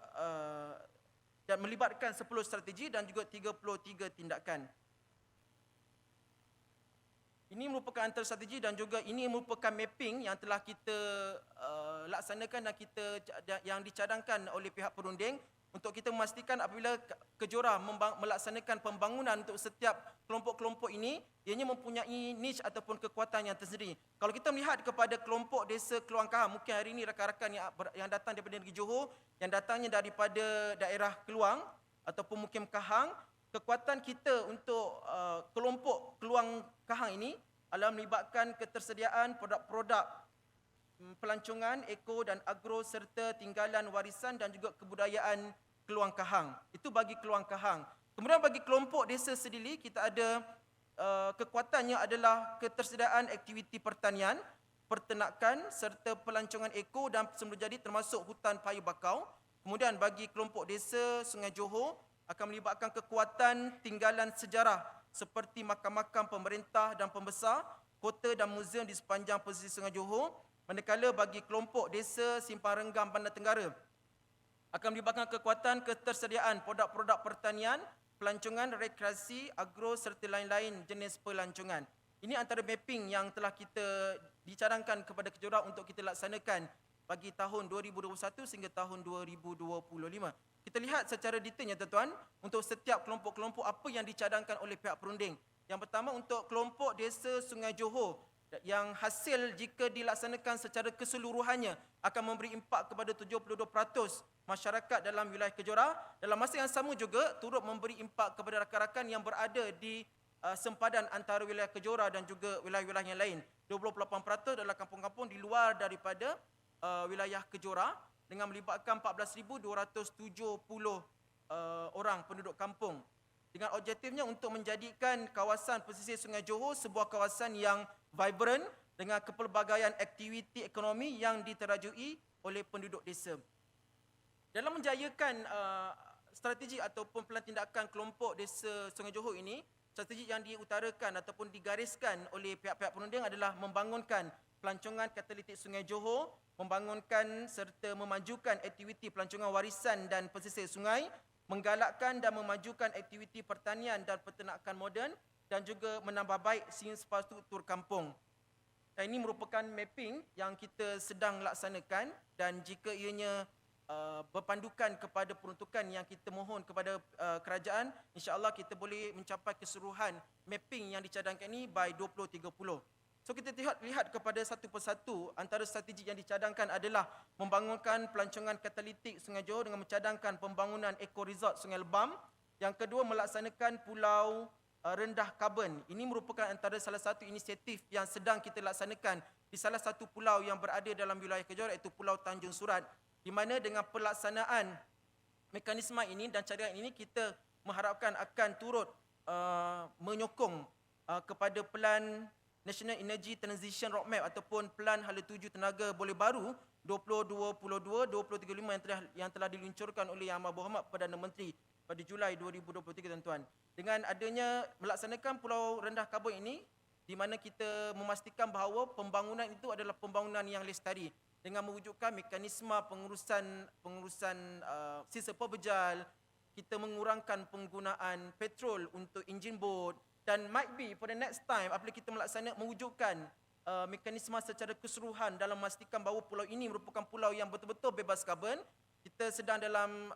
dan melibatkan 10 strategi dan juga 33 tindakan. Ini merupakan antara strategi dan juga ini merupakan mapping yang telah kita laksanakan dan yang dicadangkan oleh pihak perunding untuk kita memastikan apabila Kejora melaksanakan pembangunan untuk setiap kelompok-kelompok ini, ianya mempunyai niche ataupun kekuatan yang tersendiri. Kalau kita melihat kepada kelompok desa Keluang Kahang, mungkin hari ini rakan-rakan yang datang daripada negeri Johor, yang datangnya daripada daerah Keluang ataupun mungkin Kahang, kekuatan kita untuk kelompok Keluang Kahang ini adalah melibatkan ketersediaan produk-produk pelancongan, eko dan agro serta tinggalan warisan dan juga kebudayaan Keluang Kahang. Itu bagi Keluang Kahang. Kemudian bagi kelompok desa Sedili, kita ada kekuatannya adalah ketersediaan aktiviti pertanian, perternakan serta pelancongan eko dan semula jadi termasuk hutan payu bakau. Kemudian bagi kelompok desa Sungai Johor akan melibatkan kekuatan tinggalan sejarah seperti makam-makam pemerintah dan pembesar, kota dan muzium di sepanjang pesisir Sungai Johor. Manakala bagi kelompok desa Simpang Renggam Bandar Tenggara akan melibatkan kekuatan ketersediaan produk-produk pertanian, pelancongan, rekreasi, agro serta lain-lain jenis pelancongan. Ini antara mapping yang telah kita dicadangkan kepada Kejora untuk kita laksanakan bagi tahun 2021 sehingga tahun 2025. Kita lihat secara detailnya tuan-tuan untuk setiap kelompok-kelompok apa yang dicadangkan oleh pihak perunding. Yang pertama untuk kelompok desa Sungai Johor yang hasil jika dilaksanakan secara keseluruhannya akan memberi impak kepada 72% masyarakat dalam wilayah Kejora. Dalam masa yang sama juga turut memberi impak kepada rakan-rakan yang berada di sempadan antara wilayah Kejora dan juga wilayah-wilayah yang lain. 28% adalah kampung-kampung di luar daripada wilayah Kejora dengan melibatkan 14,270 orang penduduk kampung. Dengan objektifnya untuk menjadikan kawasan pesisir Sungai Johor sebuah kawasan yang vibrant dengan kepelbagaian aktiviti ekonomi yang diterajui oleh penduduk desa. Dalam menjayakan strategi ataupun pelan tindakan kelompok desa Sungai Johor ini, strategi yang diutarakan ataupun digariskan oleh pihak-pihak perunding adalah membangunkan pelancongan katalitik Sungai Johor, membangunkan serta memajukan aktiviti pelancongan warisan dan pesisir sungai, menggalakkan dan memajukan aktiviti pertanian dan peternakan moden dan juga menambah baik infrastruktur kampung. Dan ini merupakan mapping yang kita sedang laksanakan dan jika ianya berpandukan kepada peruntukan yang kita mohon kepada kerajaan, insya-Allah kita boleh mencapai keseluruhan mapping yang dicadangkan ini by 2030. So kita lihat kepada satu persatu antara strategi yang dicadangkan adalah membangunkan pelancongan katalitik Sungai Johor dengan mencadangkan pembangunan eco resort Sungai Lebam. Yang kedua melaksanakan pulau rendah karbon. Ini merupakan antara salah satu inisiatif yang sedang kita laksanakan di salah satu pulau yang berada dalam wilayah Kejora iaitu Pulau Tanjung Surat, di mana dengan pelaksanaan mekanisme ini dan cadangan ini kita mengharapkan akan turut menyokong kepada pelan National Energy Transition Roadmap ataupun pelan hala tuju tenaga boleh baru 2022-2035 yang telah diluncurkan oleh Yang Amat Berhormat Perdana Menteri pada Julai 2023 tuan-tuan. Dengan adanya melaksanakan pulau rendah karbon ini di mana kita memastikan bahawa pembangunan itu adalah pembangunan yang lestari dengan mewujudkan mekanisme pengurusan sisa pebejal, kita mengurangkan penggunaan petrol untuk enjin bot dan might be for the next time apabila kita mewujudkan mekanisme secara keseluruhan dalam memastikan bahawa pulau ini merupakan pulau yang betul-betul bebas karbon. Kita sedang dalam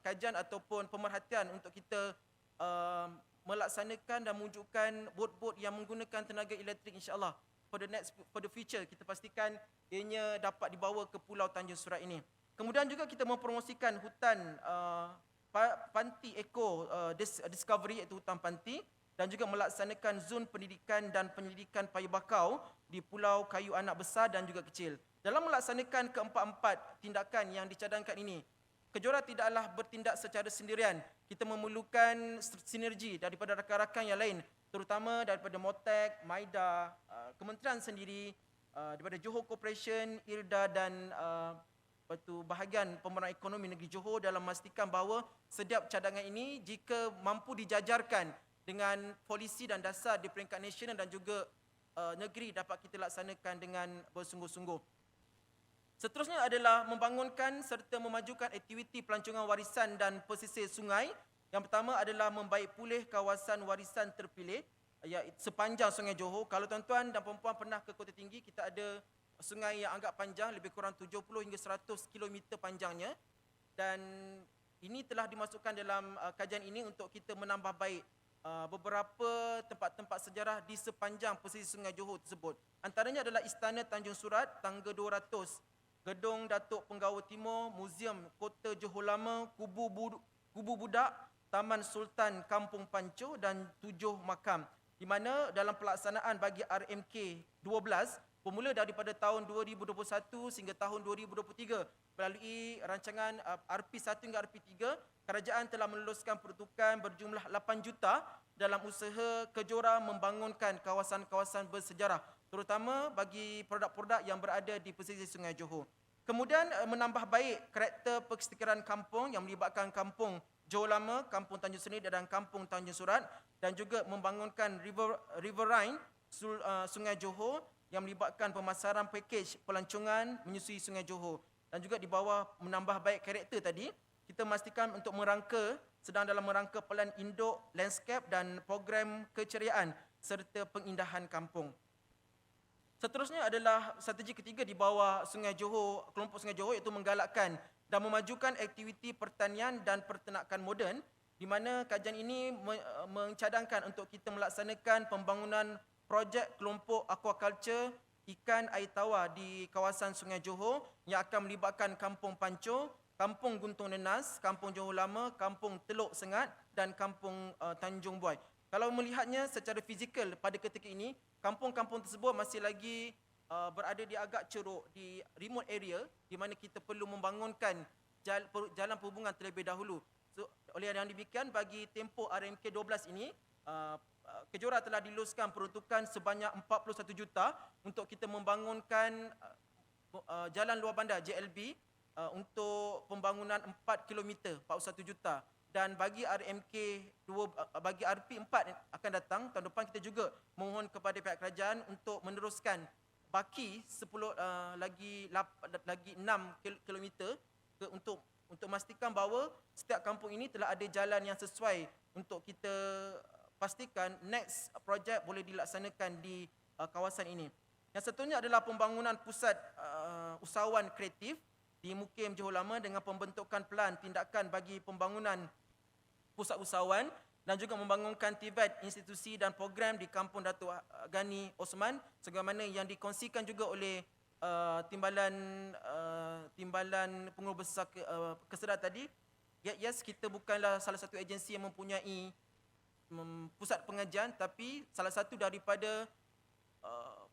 kajian ataupun pemerhatian untuk kita melaksanakan dan mewujudkan bot-bot yang menggunakan tenaga elektrik insya-Allah. For the future kita pastikan ianya dapat dibawa ke Pulau Tanjung Surat ini. Kemudian juga kita mempromosikan hutan Panti Eko Discovery iaitu hutan Panti dan juga melaksanakan zon pendidikan dan penyelidikan payu bakau di Pulau Kayu Anak Besar dan juga Kecil. Dalam melaksanakan keempat-empat tindakan yang dicadangkan ini, Kejora tidaklah bertindak secara sendirian. Kita memerlukan sinergi daripada rakan-rakan yang lain, terutama daripada MOTEK, MAIDA, kementerian sendiri, daripada Johor Corporation, IRDA dan bahagian pembangunan ekonomi negeri Johor dalam memastikan bahawa setiap cadangan ini jika mampu dijajarkan dengan polisi dan dasar di peringkat nasional dan juga negeri dapat kita laksanakan dengan bersungguh-sungguh. Seterusnya adalah membangunkan serta memajukan aktiviti pelancongan warisan dan pesisir sungai. Yang pertama adalah membaik pulih kawasan warisan terpilih sepanjang Sungai Johor. Kalau tuan-tuan dan puan-puan pernah ke Kota Tinggi, kita ada sungai yang agak panjang, lebih kurang 70 hingga 100 km panjangnya. Dan ini telah dimasukkan dalam kajian ini untuk kita menambah baik beberapa tempat-tempat sejarah di sepanjang pesisir Sungai Johor tersebut. Antaranya adalah Istana Tanjung Surat, Tangga 200, Gedung Datuk Penggawa Timur, Muzium Kota Johor Lama, Kubu Budak, Taman Sultan Kampung Panco dan 7 makam. Di mana dalam pelaksanaan bagi RMK 12 bermula daripada tahun 2021 sehingga tahun 2023 melalui rancangan RP1 hingga RP3, kerajaan telah meluluskan peruntukan berjumlah 8 juta dalam usaha Kejora membangunkan kawasan-kawasan bersejarah, terutama bagi produk-produk yang berada di pesisir Sungai Johor. Kemudian menambah baik karakter persekitaran kampung yang melibatkan kampung Johor Lama, kampung Tanjung Serit dan kampung Tanjung Surat, dan juga membangunkan riverine Sungai Johor yang melibatkan pemasaran pakej pelancongan menyusui Sungai Johor. Dan juga di bawah menambah baik karakter tadi, kita memastikan untuk sedang dalam merangka pelan induk, landscape dan program keceriaan serta pengindahan kampung. Seterusnya adalah strategi ketiga di bawah Sungai Johor, kelompok Sungai Johor, iaitu menggalakkan dan memajukan aktiviti pertanian dan peternakan moden, di mana kajian ini mencadangkan untuk kita melaksanakan pembangunan projek kelompok aquaculture ikan air tawar di kawasan Sungai Johor yang akan melibatkan Kampung Panco, Kampung Guntung Nenas, Kampung Johor Lama, Kampung Teluk Sengat dan Kampung Tanjung Buai. Kalau melihatnya secara fizikal pada ketika ini, kampung-kampung tersebut masih lagi berada di agak ceruk, di remote area, di mana kita perlu membangunkan jalan perhubungan terlebih dahulu. So, oleh yang demikian, bagi tempoh RMK 12 ini, Kejora telah diluluskan peruntukan sebanyak 41 juta untuk kita membangunkan jalan luar bandar JLB untuk pembangunan 4 km, 41 juta. Dan bagi bagi RP4 akan datang tahun depan, kita juga mohon kepada pihak kerajaan untuk meneruskan baki 10 lagi 6 km untuk memastikan bahawa setiap kampung ini telah ada jalan yang sesuai untuk kita pastikan next projek boleh dilaksanakan di kawasan ini. Yang seterusnya adalah pembangunan pusat usahawan kreatif di Mukim Johor Lama dengan pembentukan pelan tindakan bagi pembangunan pusat usahawan dan juga membangunkan TVET, institusi dan program di Kampung Datuk Gani Osman, sebagaimana yang dikongsikan juga oleh timbalan pengurus besar kesedar tadi. Yes, kita bukanlah salah satu agensi yang mempunyai pusat pengajian, tapi salah satu daripada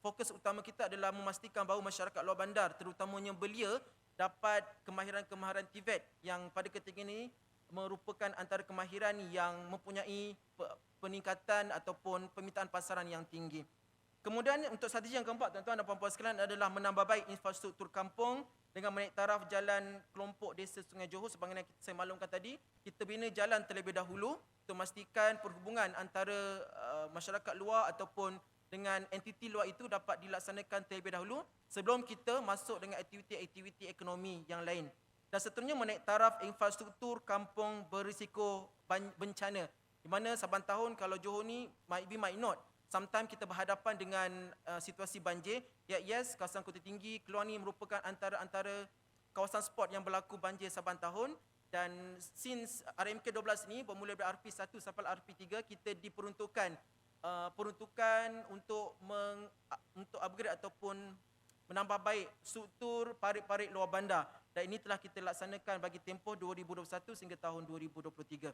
fokus utama kita adalah memastikan bahawa masyarakat luar bandar, terutamanya belia, dapat kemahiran-kemahiran TVET yang pada ketika ini merupakan antara kemahiran yang mempunyai peningkatan ataupun permintaan pasaran yang tinggi. Kemudian untuk strategi yang keempat, tuan-tuan dan puan-puan sekalian, adalah menambah baik infrastruktur kampung dengan menaik taraf jalan kelompok desa Sungai Johor. Sebagaimana saya maklumkan tadi, kita bina jalan terlebih dahulu untuk memastikan perhubungan antara masyarakat luar ataupun dengan entiti luar itu dapat dilaksanakan terlebih dahulu sebelum kita masuk dengan aktiviti-aktiviti ekonomi yang lain. Dan seterusnya menaik taraf infrastruktur kampung berisiko bencana, di mana saban tahun kalau Johor ni might not, sometimes kita berhadapan dengan situasi banjir. Yes, kawasan Kota Tinggi, Keluar ni merupakan antara kawasan spot yang berlaku banjir saban tahun. Dan since RMK 12 ni bermula dari RP1 sampai RP3, kita diperuntukkan peruntukan untuk upgrade ataupun menambah baik struktur parit-parit luar bandar. Dan ini telah kita laksanakan bagi tempoh 2021 sehingga tahun 2023.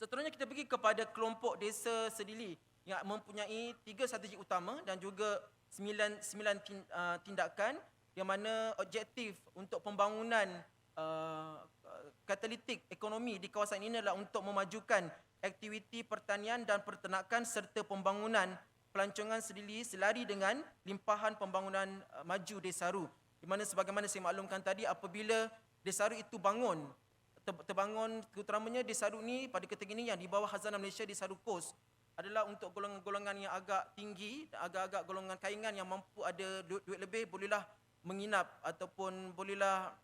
Seterusnya kita pergi kepada kelompok desa Sedili yang mempunyai 3 strategi utama dan juga 9 tindakan, yang mana objektif untuk pembangunan katalitik ekonomi di kawasan ini adalah untuk memajukan aktiviti pertanian dan peternakan serta pembangunan pelancongan Sedili selari dengan limpahan pembangunan maju Desaru. Di mana sebagaimana saya maklumkan tadi, apabila Desaru itu terbangun, terutamanya Desaru ni pada ketika ini yang di bawah Khazanah Malaysia, Desaru Coast, adalah untuk golongan-golongan yang agak tinggi, agak-agak golongan kaingan yang mampu ada duit lebih, bolehlah menginap ataupun bolehlah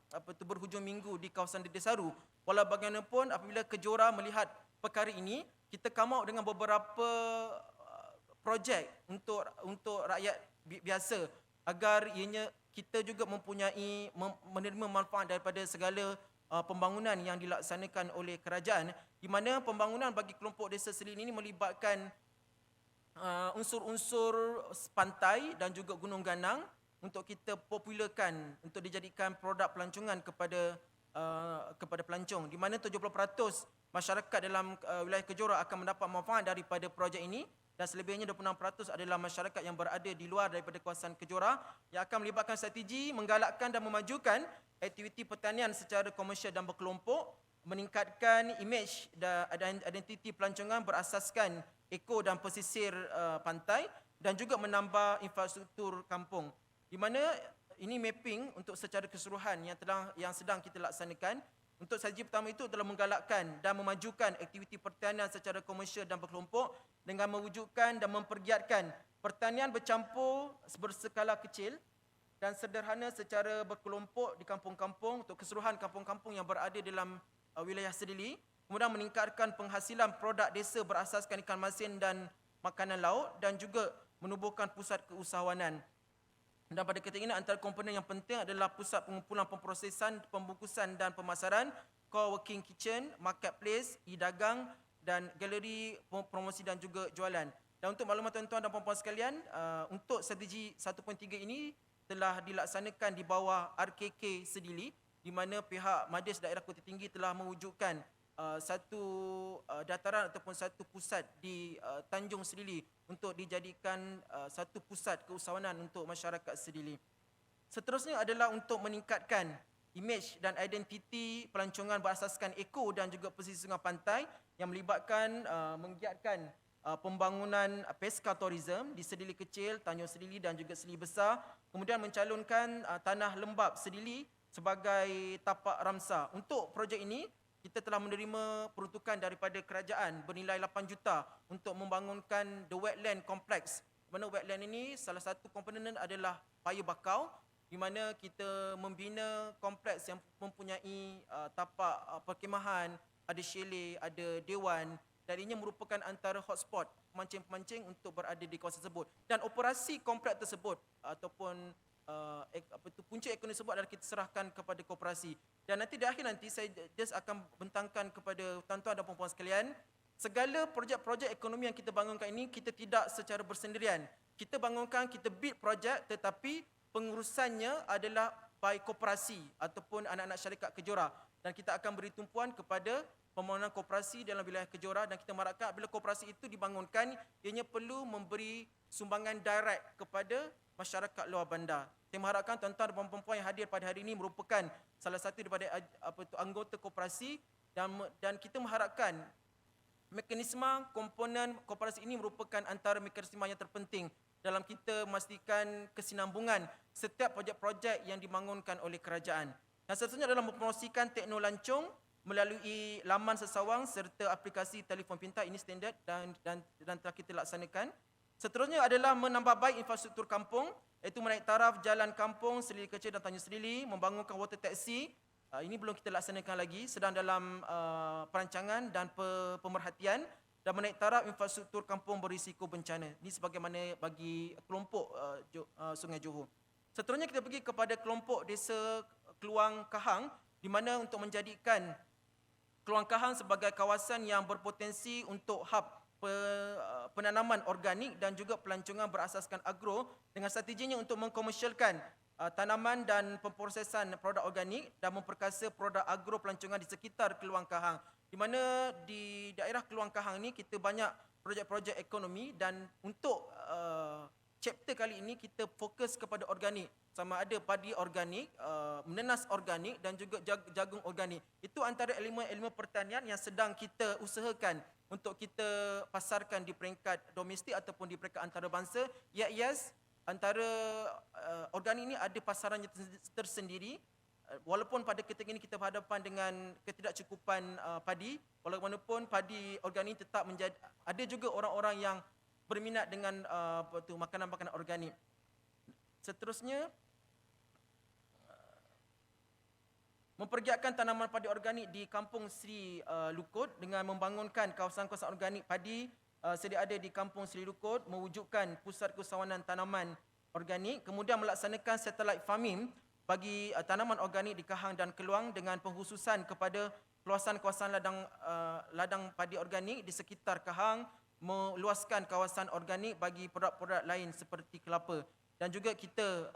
berhujung minggu di kawasan Desaru. Walau bagaimanapun, apabila Kejora melihat perkara ini, kita come out dengan beberapa projek untuk rakyat biasa agar ianya kita juga menerima manfaat daripada segala pembangunan yang dilaksanakan oleh kerajaan, di mana pembangunan bagi kelompok desa Sedili ini melibatkan unsur-unsur pantai dan juga gunung ganang untuk kita popularkan, untuk dijadikan produk pelancongan kepada pelancong, di mana 70% masyarakat dalam wilayah Kejora akan mendapat manfaat daripada projek ini. dan selebihnya 26% adalah masyarakat yang berada di luar daripada kawasan Kejora yang akan melibatkan strategi menggalakkan dan memajukan aktiviti pertanian secara komersial dan berkelompok, meningkatkan imej dan identiti pelancongan berasaskan eko dan pesisir pantai dan juga menambah infrastruktur kampung. Di mana ini mapping untuk secara keseluruhan yang sedang kita laksanakan. Untuk strategi pertama itu adalah menggalakkan dan memajukan aktiviti pertanian secara komersial dan berkelompok dengan mewujudkan dan mempergiatkan pertanian bercampur berskala kecil dan sederhana secara berkelompok di kampung-kampung untuk keseluruhan kampung-kampung yang berada dalam wilayah Sedili. Kemudian meningkatkan penghasilan produk desa berasaskan ikan masin dan makanan laut dan juga menubuhkan pusat keusahawanan. Dan pada ketika ini antara komponen yang penting adalah pusat pengumpulan pemprosesan, pembungkusan dan pemasaran, co-working kitchen, marketplace, e-dagang dan galeri promosi dan juga jualan. Dan untuk maklumat tuan-tuan dan puan-puan sekalian, untuk strategi 1.3 ini telah dilaksanakan di bawah RKK Sedili, di mana pihak Majlis Daerah Kota Tinggi telah mewujudkan satu dataran ataupun satu pusat di Tanjung Sedili untuk dijadikan satu pusat keusahawanan untuk masyarakat Sedili. Seterusnya adalah untuk meningkatkan imej dan identiti pelancongan berasaskan eko dan juga pesisir sungai pantai yang melibatkan menggiatkan pembangunan pesca tourism di Sedili Kecil, Tanjung Sedili dan juga Sedili Besar, kemudian mencalonkan tanah lembap Sedili sebagai tapak ramsar. Untuk projek ini kita telah menerima peruntukan daripada kerajaan bernilai 8 juta untuk membangunkan the wetland complex. Di mana wetland ini salah satu komponen adalah paya bakau, di mana kita membina kompleks yang mempunyai tapak perkhemahan, ada chalet, ada dewan, dan ini merupakan antara hotspot pemancing-pemancing untuk berada di kawasan tersebut. Dan operasi kompleks tersebut ataupun punca ekonomi tersebut adalah kita serahkan kepada koperasi. Dan nanti di akhir nanti saya just akan bentangkan kepada tuan-tuan dan puan-puan sekalian, segala projek-projek ekonomi yang kita bangunkan ini kita tidak secara bersendirian. Kita bangunkan, kita build projek, tetapi pengurusannya adalah by koperasi ataupun anak-anak syarikat Kejora. Dan kita akan beri tumpuan kepada pembangunan koperasi dalam wilayah Kejora dan kita mengharapkan bila koperasi itu dibangunkan, ianya perlu memberi sumbangan direct kepada masyarakat luar bandar. Saya mengharapkan tuan-tuan dan puan-puan yang hadir pada hari ini merupakan salah satu daripada anggota koperasi dan kita mengharapkan mekanisme komponen koperasi ini merupakan antara mekanisme yang terpenting dalam kita memastikan kesinambungan setiap projek-projek yang dibangunkan oleh kerajaan. Dan seterusnya adalah mempromosikan tekno lancung melalui laman sesawang serta aplikasi telefon pintar, ini standard dan telah kita laksanakan. Seterusnya adalah menambah baik infrastruktur kampung, iaitu menaik taraf jalan kampung Sedili Kecil dan Tanjung Sedili, membangunkan water taxi. Ini belum kita laksanakan lagi, sedang dalam perancangan dan pemerhatian, dan menaik taraf infrastruktur kampung berisiko bencana. Ini sebagaimana bagi kelompok Sungai Johor. Seterusnya kita pergi kepada kelompok Desa Keluang Kahang, di mana untuk menjadikan Keluang Kahang sebagai kawasan yang berpotensi untuk hub penanaman organik dan juga pelancongan berasaskan agro dengan strateginya untuk mengkomersialkan tanaman dan pemprosesan produk organik dan memperkasa produk agro pelancongan di sekitar Keluang Kahang. Di mana di daerah Keluang Kahang ini kita banyak projek-projek ekonomi dan untuk chapter kali ini kita fokus kepada organik. Sama ada padi organik, menenas organik dan juga jagung organik. Itu antara elemen-elemen pertanian yang sedang kita usahakan untuk kita pasarkan di peringkat domestik ataupun di peringkat antarabangsa. Yes, antara organik ini ada pasarannya tersendiri. Walaupun pada ketika ini kita berhadapan dengan ketidakcukupan padi, walaupun padi organik tetap menjadi, ada juga orang-orang yang berminat dengan makanan-makanan organik. Seterusnya, mempergiatkan tanaman padi organik di Kampung Seri Lukut dengan membangunkan kawasan-kawasan organik padi sedia ada di Kampung Seri Lukut, mewujudkan pusat keusahawanan tanaman organik, kemudian melaksanakan satellite farming bagi tanaman organik di Kahang dan Keluang dengan pengkhususan kepada peluasan kawasan ladang padi organik di sekitar Kahang, meluaskan kawasan organik bagi produk-produk lain seperti kelapa. Dan juga kita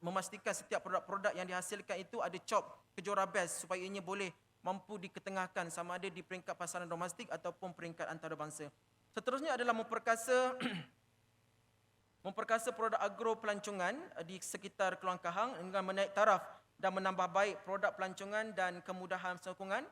memastikan setiap produk-produk yang dihasilkan itu ada COP Kejora Best supaya ianya boleh mampu diketengahkan sama ada di peringkat pasaran domestik ataupun peringkat antarabangsa. Seterusnya adalah memperkasa memperkasa produk agro pelancongan di sekitar Keluang Kahang dengan menaik taraf dan menambah baik produk pelancongan dan kemudahan sokongan.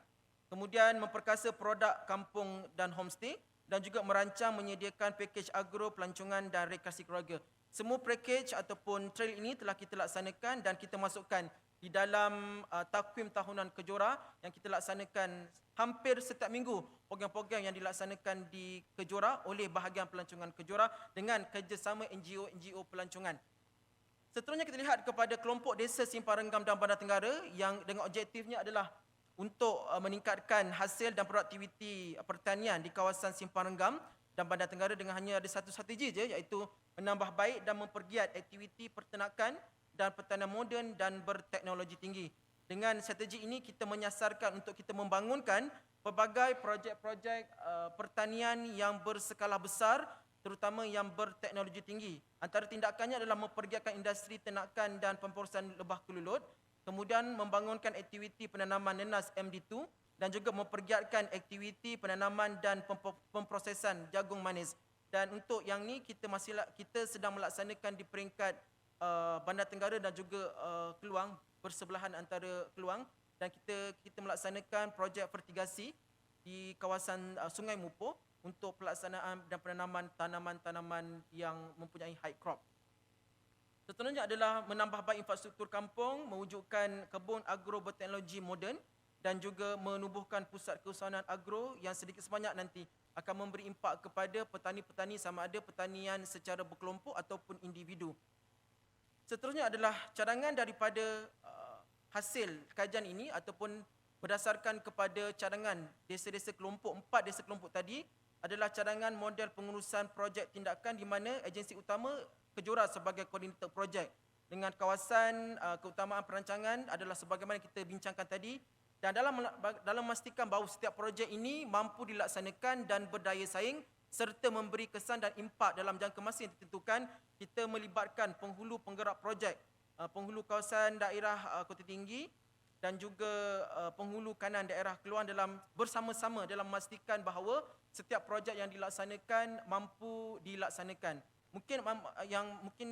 Kemudian memperkasa produk kampung dan homestay dan juga merancang menyediakan pakej agro pelancongan dan rekreasi keluarga. Semua pakej ataupun trail ini telah kita laksanakan dan kita masukkan di dalam takwim tahunan Kejora yang kita laksanakan hampir setiap minggu, program-program yang dilaksanakan di Kejora oleh bahagian pelancongan Kejora dengan kerjasama NGO pelancongan. Seterusnya kita lihat kepada kelompok desa Simpang Renggam dan Bandar Tenggara yang dengan objektifnya adalah untuk meningkatkan hasil dan produktiviti pertanian di kawasan Simpang Renggam dan Bandar Tenggara dengan hanya ada satu strategi je, iaitu menambah baik dan mempergiat aktiviti pertanakan dan pertanian moden dan berteknologi tinggi. Dengan strategi ini kita menyasarkan untuk kita membangunkan pelbagai projek-projek pertanian yang berskala besar terutama yang berteknologi tinggi. Antara tindakannya adalah mempergiatkan industri ternakan dan pemprosesan lebah kelulut, kemudian membangunkan aktiviti penanaman nenas MD2 dan juga mempergiatkan aktiviti penanaman dan pemprosesan jagung manis. Dan untuk yang ni kita sedang melaksanakan di peringkat Bandar Tenggara dan juga Keluang, bersebelahan antara Keluang, dan kita melaksanakan projek fertigasi di kawasan Sungai Mupo untuk pelaksanaan dan penanaman tanaman-tanaman yang mempunyai high crop. Seterusnya adalah menambah baik infrastruktur kampung, mewujudkan kebun agro berteknologi moden dan juga menubuhkan pusat keusahawan agro yang sedikit sebanyak nanti akan memberi impak kepada petani-petani sama ada pertanian secara berkelompok ataupun individu. Seterusnya adalah cadangan daripada hasil kajian ini ataupun berdasarkan kepada cadangan desa-desa kelompok, 4 desa kelompok tadi adalah cadangan model pengurusan projek tindakan di mana agensi utama Kejora sebagai koordinator projek dengan kawasan keutamaan perancangan adalah sebagaimana kita bincangkan tadi, dan dalam memastikan bahawa setiap projek ini mampu dilaksanakan dan berdaya saing serta memberi kesan dan impak dalam jangka masa yang ditentukan, kita melibatkan penghulu penggerak projek, penghulu kawasan daerah Kota Tinggi dan juga penghulu kanan daerah Keluang dalam bersama-sama dalam memastikan bahawa setiap projek yang dilaksanakan mampu dilaksanakan. Mungkin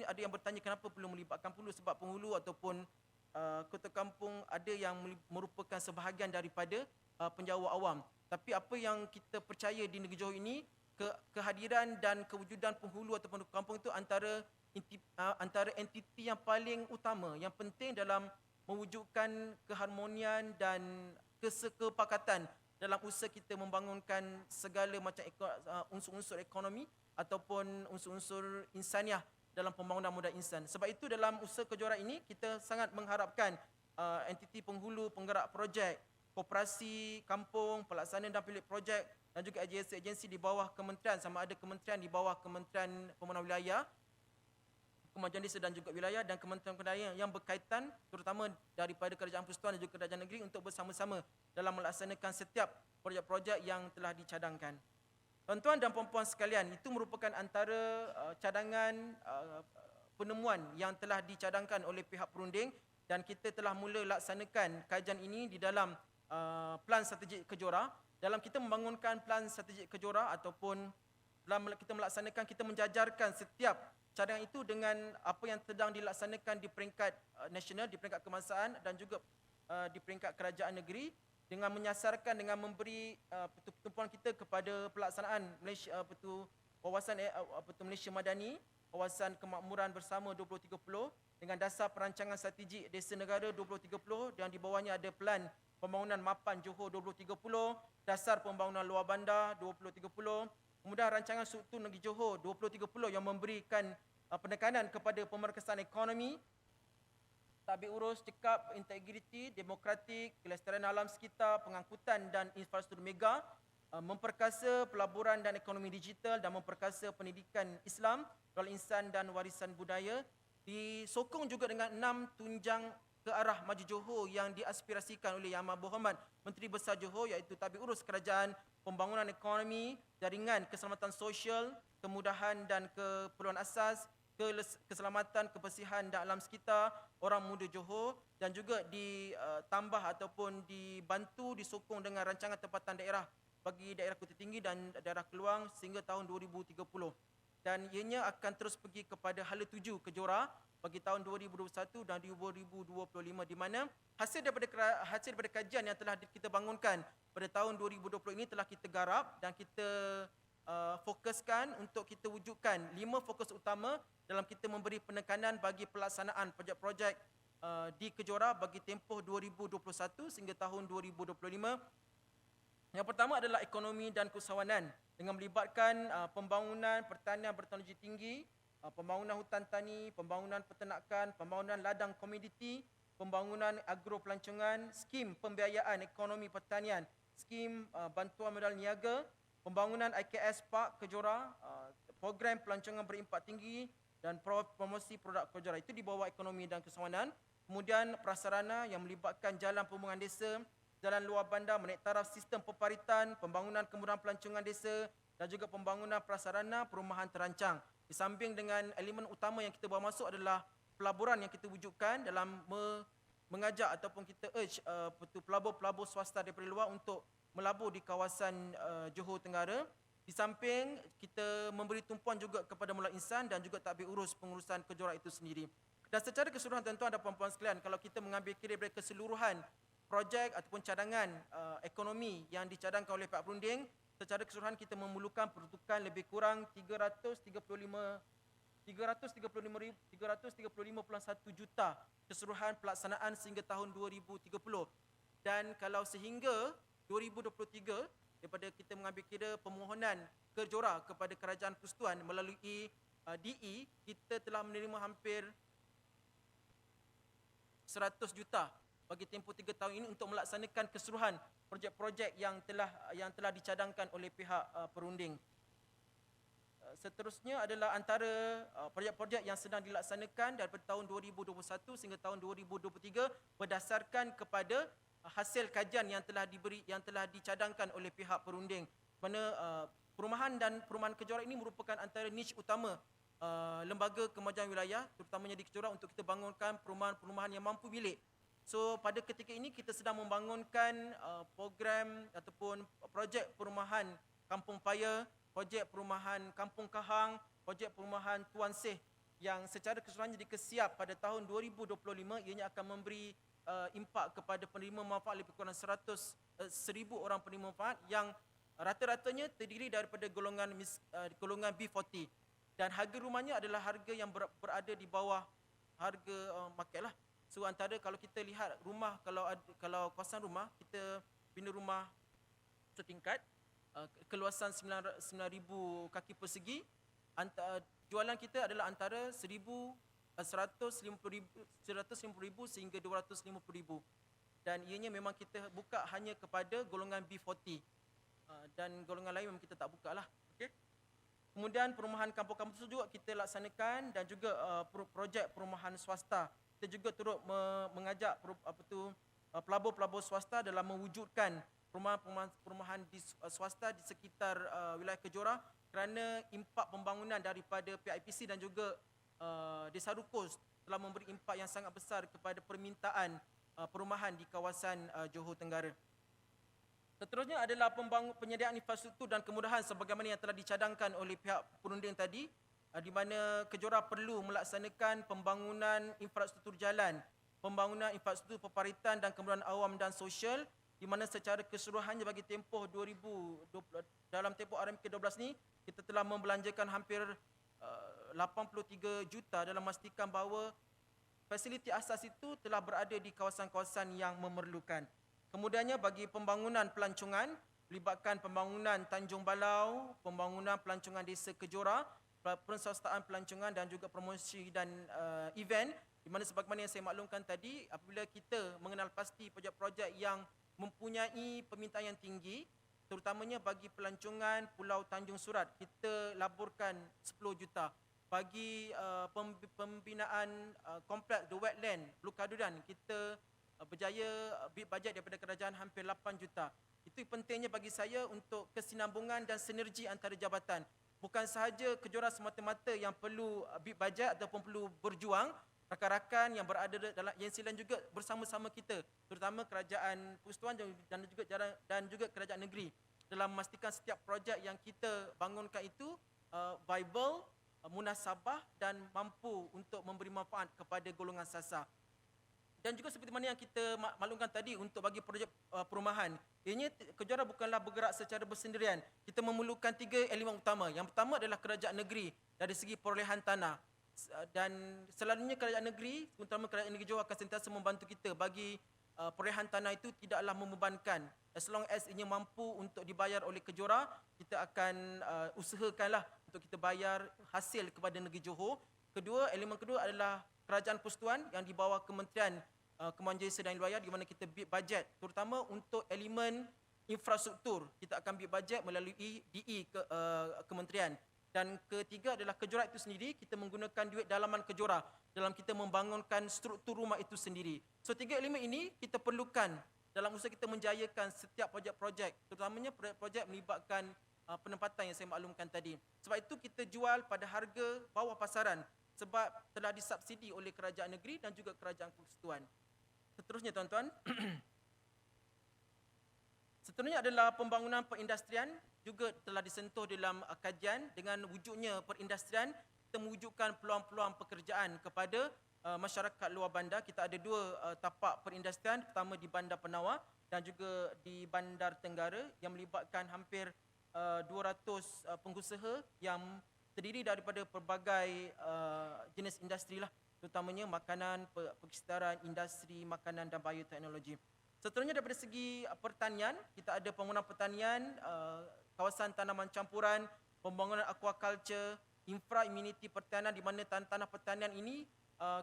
ada yang bertanya kenapa perlu melibatkan penghulu, sebab penghulu ataupun kota kampung ada yang merupakan sebahagian daripada penjawat awam. Tapi apa yang kita percaya di negeri Johor ini, kehadiran dan kewujudan penghulu ataupun kampung itu antara entiti yang paling utama, yang penting dalam mewujudkan keharmonian dan kesepakatan dalam usaha kita membangunkan segala macam unsur-unsur ekonomi ataupun unsur-unsur insaniah dalam pembangunan modal insan. Sebab itu dalam usaha Kejora ini kita sangat mengharapkan entiti penghulu penggerak projek, koperasi kampung, pelaksanaan dan pemilik projek dan juga agensi-agensi di bawah kementerian, sama ada kementerian di bawah Kementerian Pembangunan Wilayah, Kemajuan Desa dan juga Wilayah, dan kementerian-kementerian yang berkaitan terutama daripada Kerajaan Persekutuan dan juga Kerajaan Negeri untuk bersama-sama dalam melaksanakan setiap projek-projek yang telah dicadangkan. Tuan-tuan dan puan-puan sekalian, itu merupakan antara cadangan penemuan yang telah dicadangkan oleh pihak perunding dan kita telah mula laksanakan kajian ini di dalam plan strategik Kejora. Dalam kita membangunkan plan strategik Kejora ataupun dalam kita melaksanakan, kita menjajarkan setiap cadangan itu dengan apa yang sedang dilaksanakan di peringkat nasional, di peringkat kebangsaan dan juga di peringkat kerajaan negeri, dengan menyasarkan dengan memberi tumpuan kita kepada pelaksanaan wawasan Malaysia Madani, wawasan kemakmuran bersama 2030 dengan dasar perancangan strategi desa negara 2030 dan di bawahnya ada plan pembangunan mapan Johor 2030, dasar pembangunan luar bandar 2030, kemudian rancangan struktur negeri Johor 2030 yang memberikan penekanan kepada pemerkasaan ekonomi, tadbir urus, cekap, integriti, demokratik, kelestarian alam sekitar, pengangkutan dan infrastruktur mega, memperkasa pelaburan dan ekonomi digital dan memperkasa pendidikan Islam, rol insan dan warisan budaya. Disokong juga dengan 6 tunjang ke arah maju Johor yang diaspirasikan oleh Yang Amat Berhormat Menteri Besar Johor, iaitu tadbir urus kerajaan, pembangunan ekonomi, jaringan keselamatan sosial, kemudahan dan keperluan asas, keselamatan, kebersihan dan alam sekitar, orang muda Johor, dan juga ditambah ataupun dibantu disokong dengan rancangan tempatan daerah bagi daerah Kota Tinggi dan daerah Keluang sehingga tahun 2030. Dan ianya akan terus pergi kepada hala tuju Kejora bagi tahun 2021 dan 2025, di mana hasil daripada kajian yang telah kita bangunkan pada tahun 2020 ini telah kita garap dan kita fokuskan untuk kita wujudkan 5 fokus utama dalam kita memberi penekanan bagi pelaksanaan projek-projek di Kejora bagi tempoh 2021 sehingga tahun 2025. Yang pertama adalah ekonomi dan keusahawanan dengan melibatkan pembangunan pertanian berteknologi tinggi, pembangunan hutan tani, pembangunan peternakan, pembangunan ladang komoditi, pembangunan agropelancongan, skim pembiayaan ekonomi pertanian, skim bantuan modal niaga, pembangunan IKS Park Kejora, program pelancongan berimpak tinggi dan promosi produk Kejora. Itu di bawah ekonomi dan keusahawanan. Kemudian prasarana yang melibatkan jalan pembangunan desa, jalan luar bandar, menaik taraf sistem peparitan, pembangunan kemudahan pelancongan desa dan juga pembangunan prasarana perumahan terancang. Di samping dengan elemen utama yang kita bawa masuk adalah pelaburan yang kita wujudkan dalam mengajak ataupun kita urge pelabur-pelabur swasta daripada luar untuk melabur di kawasan Johor Tenggara. Di samping kita memberi tumpuan juga kepada Mula Insan dan juga tadbir urus pengurusan Kejora itu sendiri. Dan secara keseluruhan tuan-tuan dan puan-puan sekalian, kalau kita mengambil kira dari keseluruhan projek ataupun cadangan ekonomi yang dicadangkan oleh pihak perunding, secara keseluruhan kita memerlukan peruntukan lebih kurang 335.1 juta keseluruhan pelaksanaan sehingga tahun 2030. Dan kalau sehingga 2023, daripada kita mengambil kira permohonan Kejora kepada Kerajaan Persekutuan melalui DE, kita telah menerima hampir 100 juta bagi tempoh 3 tahun ini untuk melaksanakan keseluruhan projek-projek yang telah dicadangkan oleh pihak perunding. Seterusnya adalah antara projek-projek yang sedang dilaksanakan daripada tahun 2021 sehingga tahun 2023 berdasarkan kepada hasil kajian yang telah dicadangkan oleh pihak perunding. Mana perumahan Kejora ini merupakan antara niche utama lembaga kemajuan wilayah, terutamanya di Kejora, untuk kita bangunkan perumahan-perumahan yang mampu bilik. So pada ketika ini kita sedang membangunkan program ataupun projek perumahan Kampung Paya, projek perumahan Kampung Kahang, projek perumahan Tuan Seh yang secara keseluruhannya dikesiap pada tahun 2025. Ianya akan memberi impak kepada penerima manfaat lebih kurang 1,000 orang penerima manfaat yang rata-ratanya terdiri daripada golongan B40. Dan harga rumahnya adalah harga yang berada di bawah harga market lah. So antara kalau kita lihat rumah, kalau kawasan rumah, kita bina rumah setingkat, keluasan 9,000 kaki persegi, jualan kita adalah antara 150,000 sehingga 250,000. Dan ianya memang kita buka hanya kepada golongan B40. Dan golongan lain memang kita tak buka lah. Okay? Kemudian perumahan kampung-kampung itu juga kita laksanakan dan juga projek perumahan swasta. Kita juga turut mengajak pelabur-pelabur swasta dalam mewujudkan perumahan di swasta di sekitar wilayah Kejora kerana impak pembangunan daripada PIPC dan juga Desa Rukus telah memberi impak yang sangat besar kepada permintaan perumahan di kawasan Johor Tenggara. Seterusnya adalah penyediaan infrastruktur dan kemudahan sebagaimana yang telah dicadangkan oleh pihak perunding tadi, di mana Kejora perlu melaksanakan pembangunan infrastruktur jalan, pembangunan infrastruktur peparitan dan kemudahan awam dan sosial, di mana secara keseluruhannya bagi tempoh 2020, dalam tempoh RMK12 ni kita telah membelanjakan hampir 83 juta dalam memastikan bahawa fasiliti asas itu telah berada di kawasan-kawasan yang memerlukan. Kemudiannya bagi pembangunan pelancongan, melibatkan pembangunan Tanjung Balau, pembangunan pelancongan Desa Kejora, perswastaan pelancongan dan juga promosi dan event, di mana sebagaimana yang saya maklumkan tadi, apabila kita mengenal pasti projek-projek yang mempunyai permintaan yang tinggi, terutamanya bagi pelancongan Pulau Tanjung Surat, kita laburkan 10 juta. Bagi pembinaan kompleks The Wetland Blue Kadudan, kita berjaya bid bajet daripada kerajaan hampir 8 juta. Itu pentingnya bagi saya untuk kesinambungan dan sinergi antara jabatan. Bukan sahaja Kejora semata-mata yang perlu bid bajet ataupun perlu berjuang, rakan-rakan yang berada dalam agensi lain juga bersama-sama kita, terutama kerajaan persekutuan dan juga kerajaan negeri, dalam memastikan setiap projek yang kita bangunkan itu viable, munasabah dan mampu untuk memberi manfaat kepada golongan sasar. Dan juga seperti mana yang kita maklumkan tadi untuk bagi projek perumahan, ianya Kejora bukanlah bergerak secara bersendirian. Kita memerlukan 3 elemen utama. Yang pertama adalah kerajaan negeri dari segi perolehan tanah. Dan selalunya kerajaan negeri, terutama kerajaan negeri Johor akan sentiasa membantu kita bagi perolehan tanah itu tidaklah membebankan. As long as ianya mampu untuk dibayar oleh Kejora, kita akan usahakanlah untuk kita bayar hasil kepada negeri Johor. Elemen kedua adalah kerajaan persekutuan yang di bawah Kementerian Kemajuan Desa dan Wilayah, di mana kita bid bajet terutama untuk elemen infrastruktur. Kita akan bid bajet melalui DE kementerian. Dan ketiga adalah Kejora itu sendiri, kita menggunakan duit dalaman Kejora dalam kita membangunkan struktur rumah itu sendiri. So 3 elemen ini kita perlukan dalam usaha kita menjayakan setiap projek-projek, terutamanya projek-projek melibatkan penempatan yang saya maklumkan tadi. Sebab itu kita jual pada harga bawah pasaran sebab telah disubsidi oleh kerajaan negeri dan juga kerajaan persekutuan. Seterusnya tuan-tuan, seterusnya adalah pembangunan perindustrian, juga telah disentuh dalam kajian. Dengan wujudnya perindustrian, kita mewujudkan peluang-peluang pekerjaan kepada masyarakat luar bandar. Kita ada 2 tapak perindustrian, pertama di Bandar Penawar dan juga di Bandar Tenggara yang melibatkan hampir 200 pengusaha yang terdiri daripada pelbagai jenis industri lah, terutamanya makanan, persekitaran, industri makanan dan bioteknologi. Seterusnya daripada segi pertanian, kita ada pembangunan pertanian, kawasan tanaman campuran, pembangunan aquaculture, infra-immunity pertanian, di mana tanah pertanian ini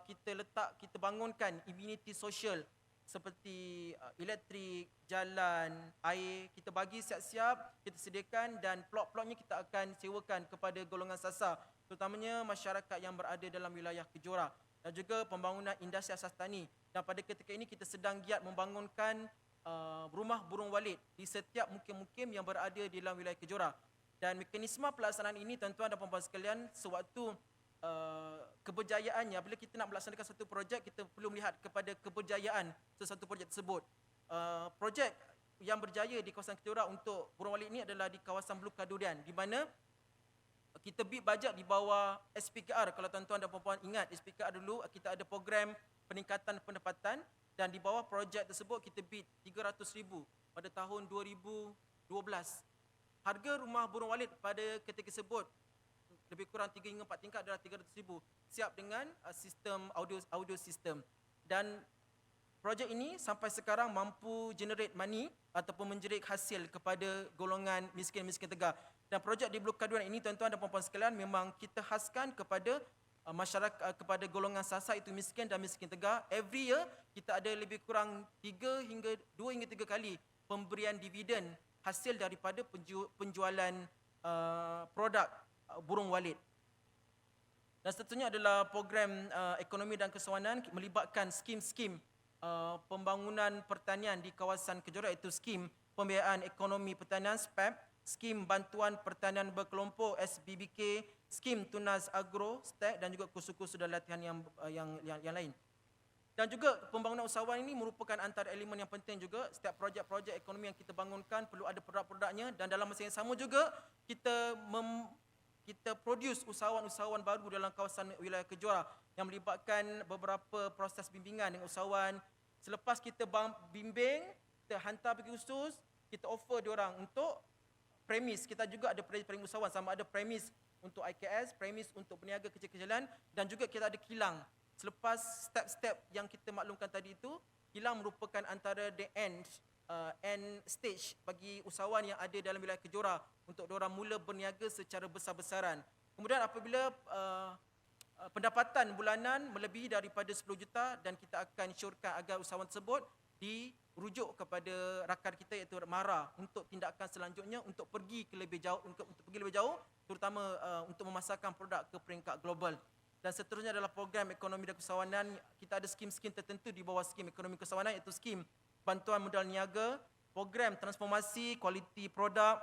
kita bangunkan immunity sosial seperti elektrik, jalan, air, kita bagi siap-siap, kita sediakan dan plot-plotnya kita akan sewakan kepada golongan sasar, terutamanya masyarakat yang berada dalam wilayah Kejora. Dan juga pembangunan industri asas tani. Dan pada ketika ini kita sedang giat membangunkan rumah burung walid di setiap mukim-mukim yang berada di dalam wilayah Kejora. Dan mekanisme pelaksanaan ini tuan-tuan dan puan-puan sekalian, sewaktu keberjayaannya, bila kita nak melaksanakan satu projek, kita perlu melihat kepada keberjayaan sesuatu projek tersebut. Projek yang berjaya di kawasan Kejora untuk burung walid ini adalah di kawasan Blue Kadurian, di mana kita bid bajet di bawah SPKR. Kalau tuan-tuan dan puan-puan ingat, SPKR dulu kita ada program peningkatan pendapatan, dan di bawah projek tersebut kita bid 300,000 pada tahun 2012. Harga rumah burung walid pada ketika tersebut lebih kurang 3 hingga 4 tingkat adalah 300,000, siap dengan sistem audio system. Dan projek ini sampai sekarang mampu generate money ataupun menjerit hasil kepada golongan miskin-miskin tegar. Dan projek di Blue Kadurian ini tuan-tuan dan puan-puan sekalian memang kita khaskan kepada masyarakat, kepada golongan sasar itu miskin dan miskin tegar. Every year kita ada lebih kurang 2 hingga 3 kali pemberian dividen hasil daripada penjualan produk burung walid. Dan seterusnya adalah program ekonomi dan kesewanan melibatkan skim-skim pembangunan pertanian di kawasan Kejora, iaitu skim pembiayaan ekonomi pertanian SPEP, skim bantuan pertanian berkelompok SBBK, skim tunas agro STEC dan juga kursus-kursus dan latihan yang lain. Dan juga pembangunan usahawan ini merupakan antara elemen yang penting juga. Setiap projek-projek ekonomi yang kita bangunkan perlu ada produk-produknya, dan dalam masa yang sama juga kita produce usahawan-usahawan baru dalam kawasan wilayah Kejora yang melibatkan beberapa proses bimbingan dengan usahawan. Selepas kita bimbing, kita hantar pergi khusus, kita offer diorang untuk premis. Kita juga ada premis usahawan, sama ada premis untuk IKS, premis untuk peniaga kecil-kecilan, dan juga kita ada kilang. Selepas step-step yang kita maklumkan tadi itu, kilang merupakan antara the end stage bagi usahawan yang ada dalam wilayah Kejora untuk diorang mula berniaga secara besar-besaran. Kemudian apabila pendapatan bulanan melebihi daripada 10 juta, dan kita akan syorkan agar usahawan tersebut dirujuk kepada rakan kita iaitu MARA untuk tindakan selanjutnya untuk pergi ke lebih jauh, terutama untuk memasarkan produk ke peringkat global. Dan seterusnya adalah program ekonomi dan kesewanan. Kita ada skim-skim tertentu di bawah skim ekonomi kesewanan, iaitu skim bantuan modal niaga, program transformasi kualiti produk,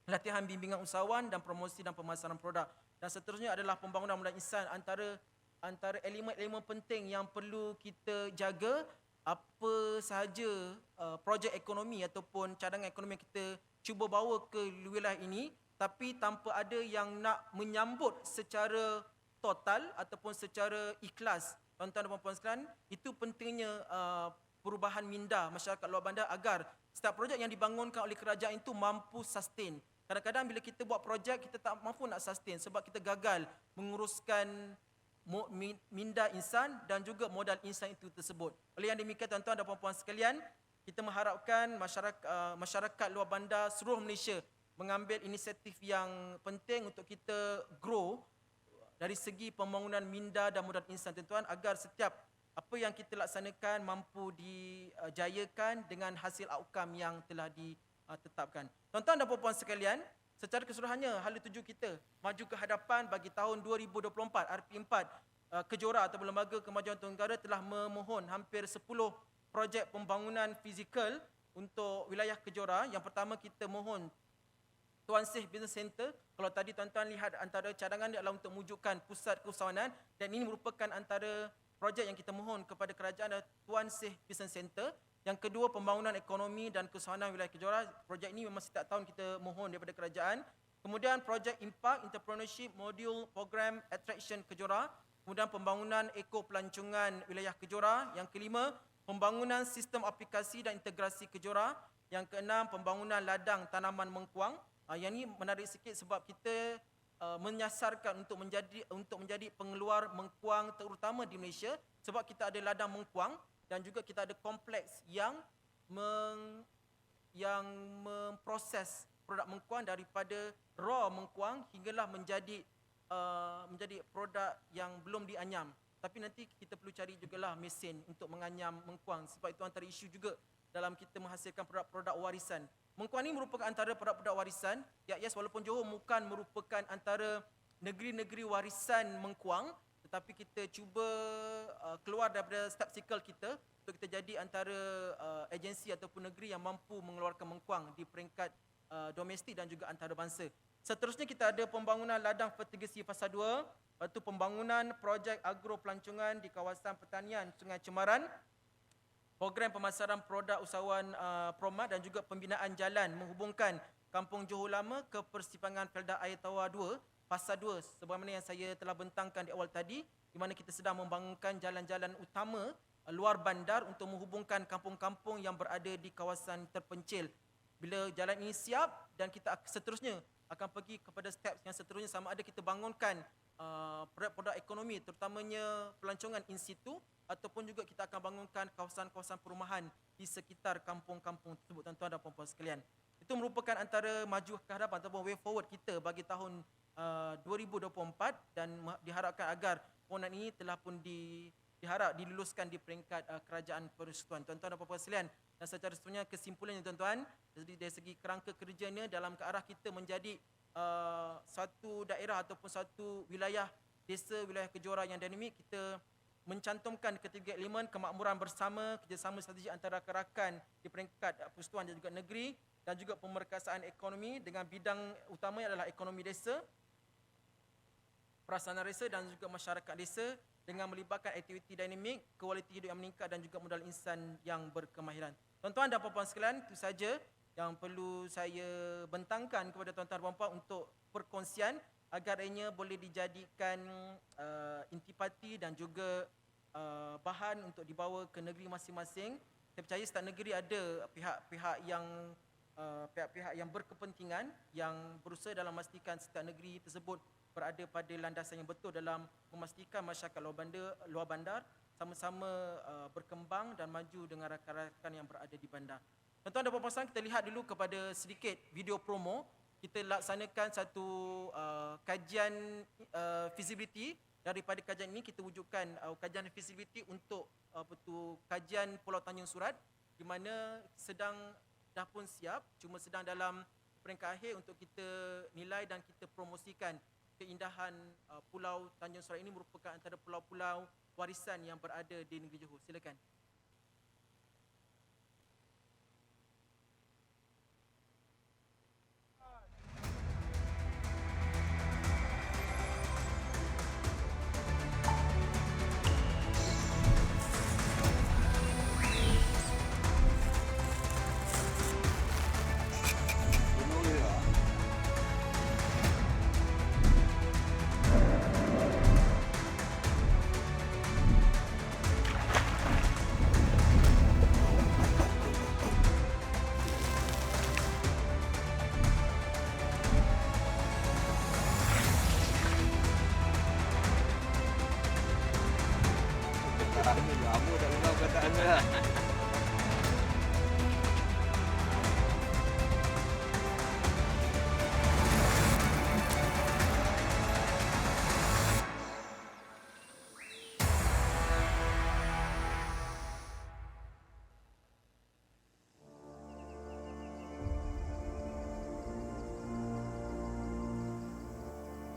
latihan bimbingan usahawan dan promosi dan pemasaran produk. Dan seterusnya adalah pembangunan modal insan. Antara elemen-elemen penting yang perlu kita jaga, apa sahaja projek ekonomi ataupun cadangan ekonomi yang kita cuba bawa ke wilayah ini, tapi tanpa ada yang nak menyambut secara total ataupun secara ikhlas. Tuan-tuan dan puan-puan sekalian, itu pentingnya perubahan minda masyarakat luar bandar agar setiap projek yang dibangunkan oleh kerajaan itu mampu sustain. Kadang-kadang bila kita buat projek, kita tak mampu nak sustain sebab kita gagal menguruskan minda insan dan juga modal insan itu tersebut. Oleh yang demikian, tuan-tuan dan puan-puan sekalian, kita mengharapkan masyarakat luar bandar seluruh Malaysia mengambil inisiatif yang penting untuk kita grow dari segi pembangunan minda dan modal insan, tuan-tuan, agar setiap apa yang kita laksanakan mampu dijayakan dengan hasil outcome yang telah ditetapkan. Tuan-tuan dan puan-puan sekalian, secara keseluruhannya hala tuju kita maju ke hadapan bagi tahun 2024, RP4 Kejora atau Lembaga Kemajuan Tuan Negara telah memohon hampir 10 projek pembangunan fizikal untuk wilayah Kejora. Yang pertama kita mohon Tuan Seh Business Center. Kalau tadi tuan-tuan lihat antara cadangan dia adalah untuk mewujudkan pusat keusahawanan, dan ini merupakan antara projek yang kita mohon kepada kerajaan adalah Tuan Seh Business Center. Yang kedua, pembangunan ekonomi dan keusahawanan wilayah Kejora. Projek ini memang setiap tahun kita mohon daripada kerajaan. Kemudian projek Impact Entrepreneurship Module Program Attraction Kejora. Kemudian pembangunan ekopelancongan wilayah Kejora. Yang kelima, pembangunan sistem aplikasi dan integrasi Kejora. Yang keenam, pembangunan ladang tanaman mengkuang. Yang ini menarik sikit sebab kita menyasarkan untuk menjadi pengeluar mengkuang terutama di Malaysia, sebab kita ada ladang mengkuang dan juga kita ada kompleks yang memproses produk mengkuang daripada raw mengkuang hinggalah menjadi produk yang belum dianyam. Tapi nanti kita perlu cari jugalah mesin untuk menganyam mengkuang, sebab itu antara isu juga dalam kita menghasilkan produk-produk warisan. Mengkuang ini merupakan antara produk-produk warisan. Ya, yes, walaupun Johor bukan merupakan antara negeri-negeri warisan mengkuang, tetapi kita cuba keluar daripada step cycle kita untuk kita jadi antara agensi ataupun negeri yang mampu mengeluarkan mengkuang di peringkat domestik dan juga antarabangsa. Seterusnya kita ada pembangunan ladang fertigasi fasa 2, lepas tu pembangunan projek agro pelancongan di kawasan pertanian Sungai Cemaran, program pemasaran produk usahawan Promat dan juga pembinaan jalan menghubungkan Kampung Johor Lama ke Persimpangan Felda Air Tawar 2, Fasa 2, sebagaimana yang saya telah bentangkan di awal tadi, di mana kita sedang membangunkan jalan-jalan utama luar bandar untuk menghubungkan kampung-kampung yang berada di kawasan terpencil. Bila jalan ini siap dan kita seterusnya akan pergi kepada step yang seterusnya, sama ada kita bangunkan produk-produk ekonomi terutamanya pelancongan in situ, ataupun juga kita akan bangunkan kawasan-kawasan perumahan di sekitar kampung-kampung tersebut, tuan-tuan dan puan-puan sekalian. Itu merupakan antara maju ke hadapan ataupun way forward kita bagi tahun 2024, dan diharapkan agar ponan ini telah pun diharap diluluskan di peringkat kerajaan persekutuan, tuan-tuan dan puan-puan sekalian. Dan secara seterusnya kesimpulannya, tuan-tuan, dari segi kerangka kerjanya dalam ke arah kita menjadi satu daerah ataupun satu wilayah desa, wilayah Kejora yang dinamik, kita mencantumkan ketiga elemen kemakmuran bersama, kerjasama strategi antara rakan di peringkat persekutuan dan juga negeri, dan juga pemerkasaan ekonomi dengan bidang utamanya adalah ekonomi desa, perasaan desa dan juga masyarakat desa, dengan melibatkan aktiviti dinamik, kualiti hidup yang meningkat dan juga modal insan yang berkemahiran. Tuan-tuan dan puan-puan sekalian, itu saja yang perlu saya bentangkan kepada tuan-tuan dan puan-puan untuk perkongsian agar ianya boleh dijadikan intipati dan juga bahan untuk dibawa ke negeri masing-masing. Saya percaya setiap negeri ada pihak-pihak yang berkepentingan yang berusaha dalam memastikan setiap negeri tersebut berada pada landasan yang betul dalam memastikan masyarakat luar bandar sama-sama berkembang dan maju dengan rakan-rakan yang berada di bandar. Tuan-tuan dan puan-puan, kita lihat dulu kepada sedikit video promo. Kita laksanakan satu kajian feasibility. Daripada kajian ini kita wujudkan kajian feasibility untuk kajian Pulau Tanjung Surat, di mana dah pun siap, cuma sedang dalam peringkat akhir untuk kita nilai dan kita promosikan keindahan Pulau Tanjung Surat ini. Merupakan antara pulau-pulau warisan yang berada di negeri Johor. Silakan.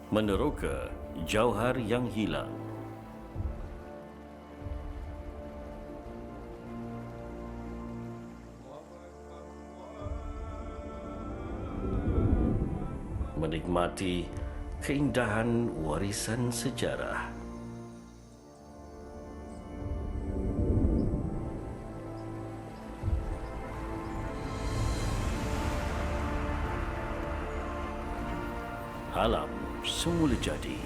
Meneroka jauhar yang hilang. Menikmati keindahan warisan sejarah. Alam semula jadi.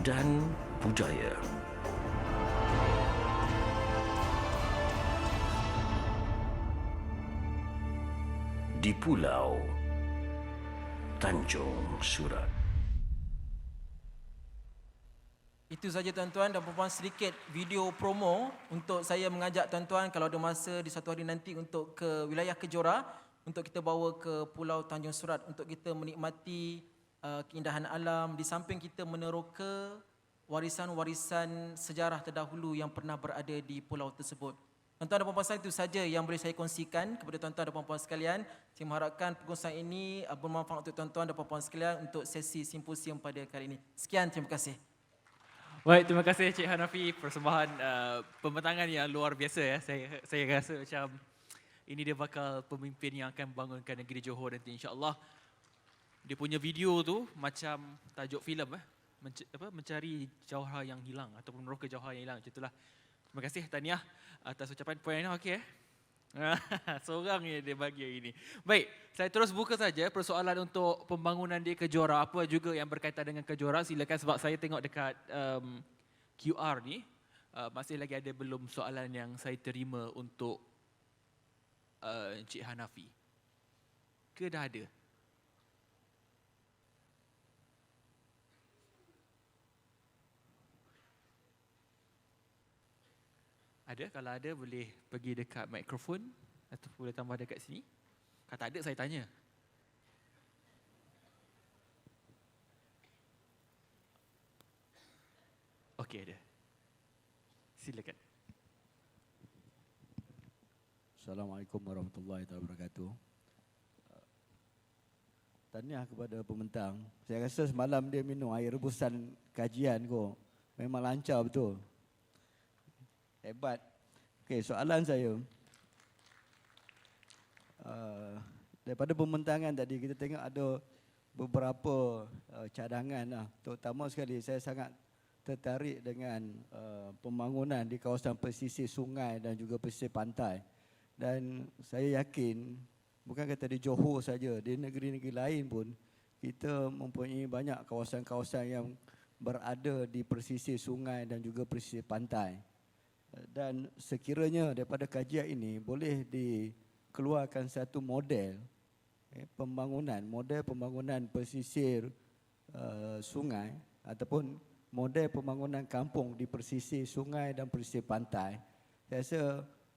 Dan budaya. Di Pulau Tanjung Surat. Itu saja tuan-tuan dan puan-puan, sedikit video promo untuk saya mengajak tuan-tuan kalau ada masa di satu hari nanti untuk ke wilayah Kejora, untuk kita bawa ke Pulau Tanjung Surat untuk kita menikmati keindahan alam, di samping kita meneroka warisan-warisan sejarah terdahulu yang pernah berada di pulau tersebut. Tuan-tuan dan puan-puan sekalian, itu saja yang boleh saya kongsikan kepada tuan-tuan dan puan-puan sekalian. Saya mengharapkan perkongsian ini bermanfaat untuk tuan-tuan dan puan-puan sekalian untuk sesi simposium pada kali ini. Sekian, terima kasih. Baik, terima kasih Cik Hanafi, persembahan pembentangan yang luar biasa ya. Saya rasa macam ini dia bakal pemimpin yang akan membangunkan negeri Johor nanti, insya-Allah. Dia punya video tu macam tajuk filem mencari jauhar yang hilang ataupun meneroka jauhar yang hilang, macam itulah. Terima kasih tahniah atas ucapan puan Aina, okey Seorang yang dia bagi hari ini. Baik, saya terus buka saja persoalan untuk pembangunan di Kejora. Apa juga yang berkaitan dengan Kejora, silakan, sebab saya tengok dekat QR ni masih lagi ada belum soalan yang saya terima untuk Encik Hanafi. Ke dah ada? Ada? Kalau ada boleh pergi dekat mikrofon atau boleh tambah dekat sini. Kalau tak ada saya tanya. Okey, ada. Silakan. Assalamualaikum warahmatullahi wabarakatuh. Tahniah kepada pembentang. Saya rasa semalam dia minum air rebusan kajian ko. Memang lancar betul. Hebat. Okey, soalan saya. Daripada pembentangan tadi kita tengok ada beberapa cadangan lah. Terutama sekali saya sangat tertarik dengan pembangunan di kawasan pesisir sungai dan juga pesisir pantai. Dan saya yakin bukan kata di Johor saja, di negeri-negeri lain pun kita mempunyai banyak kawasan-kawasan yang berada di pesisir sungai dan juga pesisir pantai. Dan sekiranya daripada kajian ini boleh dikeluarkan satu model pembangunan pesisir sungai ataupun model pembangunan kampung di pesisir sungai dan pesisir pantai, saya rasa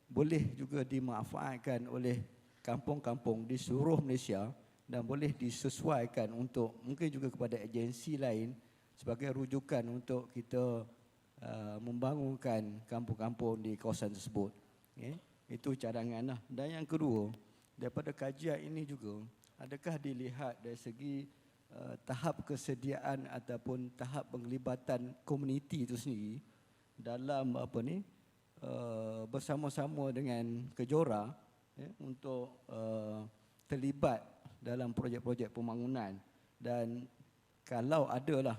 boleh juga dimanfaatkan oleh kampung-kampung di seluruh Malaysia dan boleh disesuaikan untuk mungkin juga kepada agensi lain sebagai rujukan untuk kita membangunkan kampung-kampung di kawasan tersebut. Itu cadangan lah. Dan yang kedua, daripada kajian ini juga, adakah dilihat dari segi tahap kesediaan ataupun tahap penglibatan komuniti itu sendiri dalam bersama-sama dengan Kejora untuk terlibat dalam projek-projek pembangunan, dan kalau adalah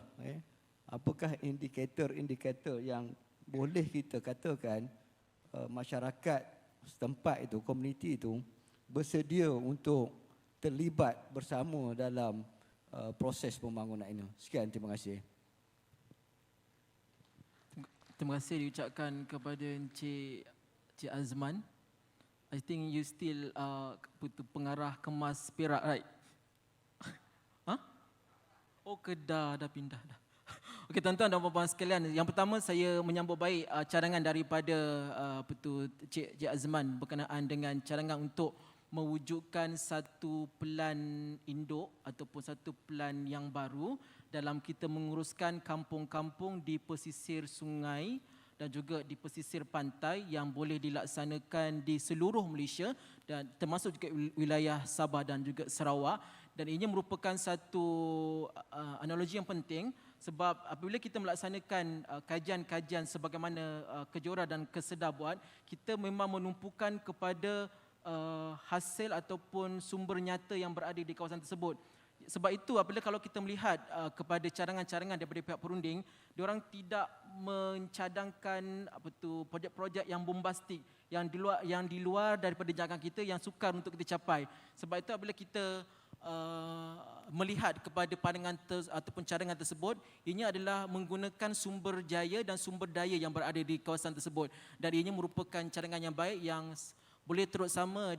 apakah indikator-indikator yang boleh kita katakan masyarakat setempat itu, komuniti itu bersedia untuk terlibat bersama dalam proses pembangunan ini. Sekian, terima kasih. Terima kasih diucapkan kepada Encik Azman. I think you still pengarah kemas Perak, right? Oh, Kedah dah pindah dah. Okey, tuan-tuan dan puan-puan sekalian, yang pertama saya menyambut baik cadangan daripada Cik Azman berkenaan dengan cadangan untuk mewujudkan satu pelan induk ataupun satu pelan yang baru dalam kita menguruskan kampung-kampung di pesisir sungai dan juga di pesisir pantai yang boleh dilaksanakan di seluruh Malaysia dan termasuk juga wilayah Sabah dan juga Sarawak, dan ini merupakan satu analogi yang penting sebab apabila kita melaksanakan kajian-kajian sebagaimana Kejora dan Kesedah buat, kita memang menumpukan kepada hasil ataupun sumber nyata yang berada di kawasan tersebut. Sebab itu apabila kalau kita melihat kepada cadangan-cadangan daripada pihak perunding, diorang tidak mencadangkan projek-projek yang bombastik yang di luar daripada jangkaan kita yang sukar untuk kita capai. Sebab itu apabila kita melihat kepada pandangan ataupun cadangan tersebut, ini adalah menggunakan sumber jaya dan sumber daya yang berada di kawasan tersebut, dan ini merupakan cadangan yang baik yang boleh terus sama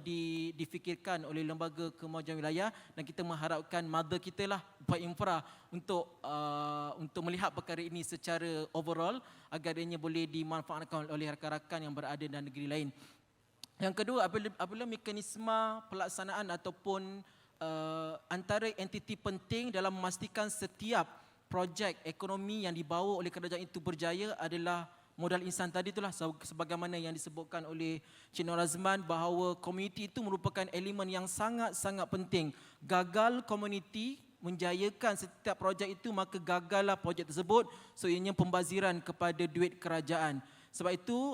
difikirkan oleh Lembaga Kemajuan Wilayah, dan kita mengharapkan mother kita lah Buat Infra untuk melihat perkara ini secara overall agar ianya boleh dimanfaatkan oleh rakan-rakan yang berada dalam negeri lain. Yang kedua, apabila mekanisme pelaksanaan ataupun antara entiti penting dalam memastikan setiap projek ekonomi yang dibawa oleh kerajaan itu berjaya adalah modal insan tadi itulah, sebagaimana yang disebutkan oleh Cik Nur Azman bahawa komuniti itu merupakan elemen yang sangat-sangat penting. Gagal komuniti menjayakan setiap projek itu, maka gagallah projek tersebut. So ianya pembaziran kepada duit kerajaan. Sebab itu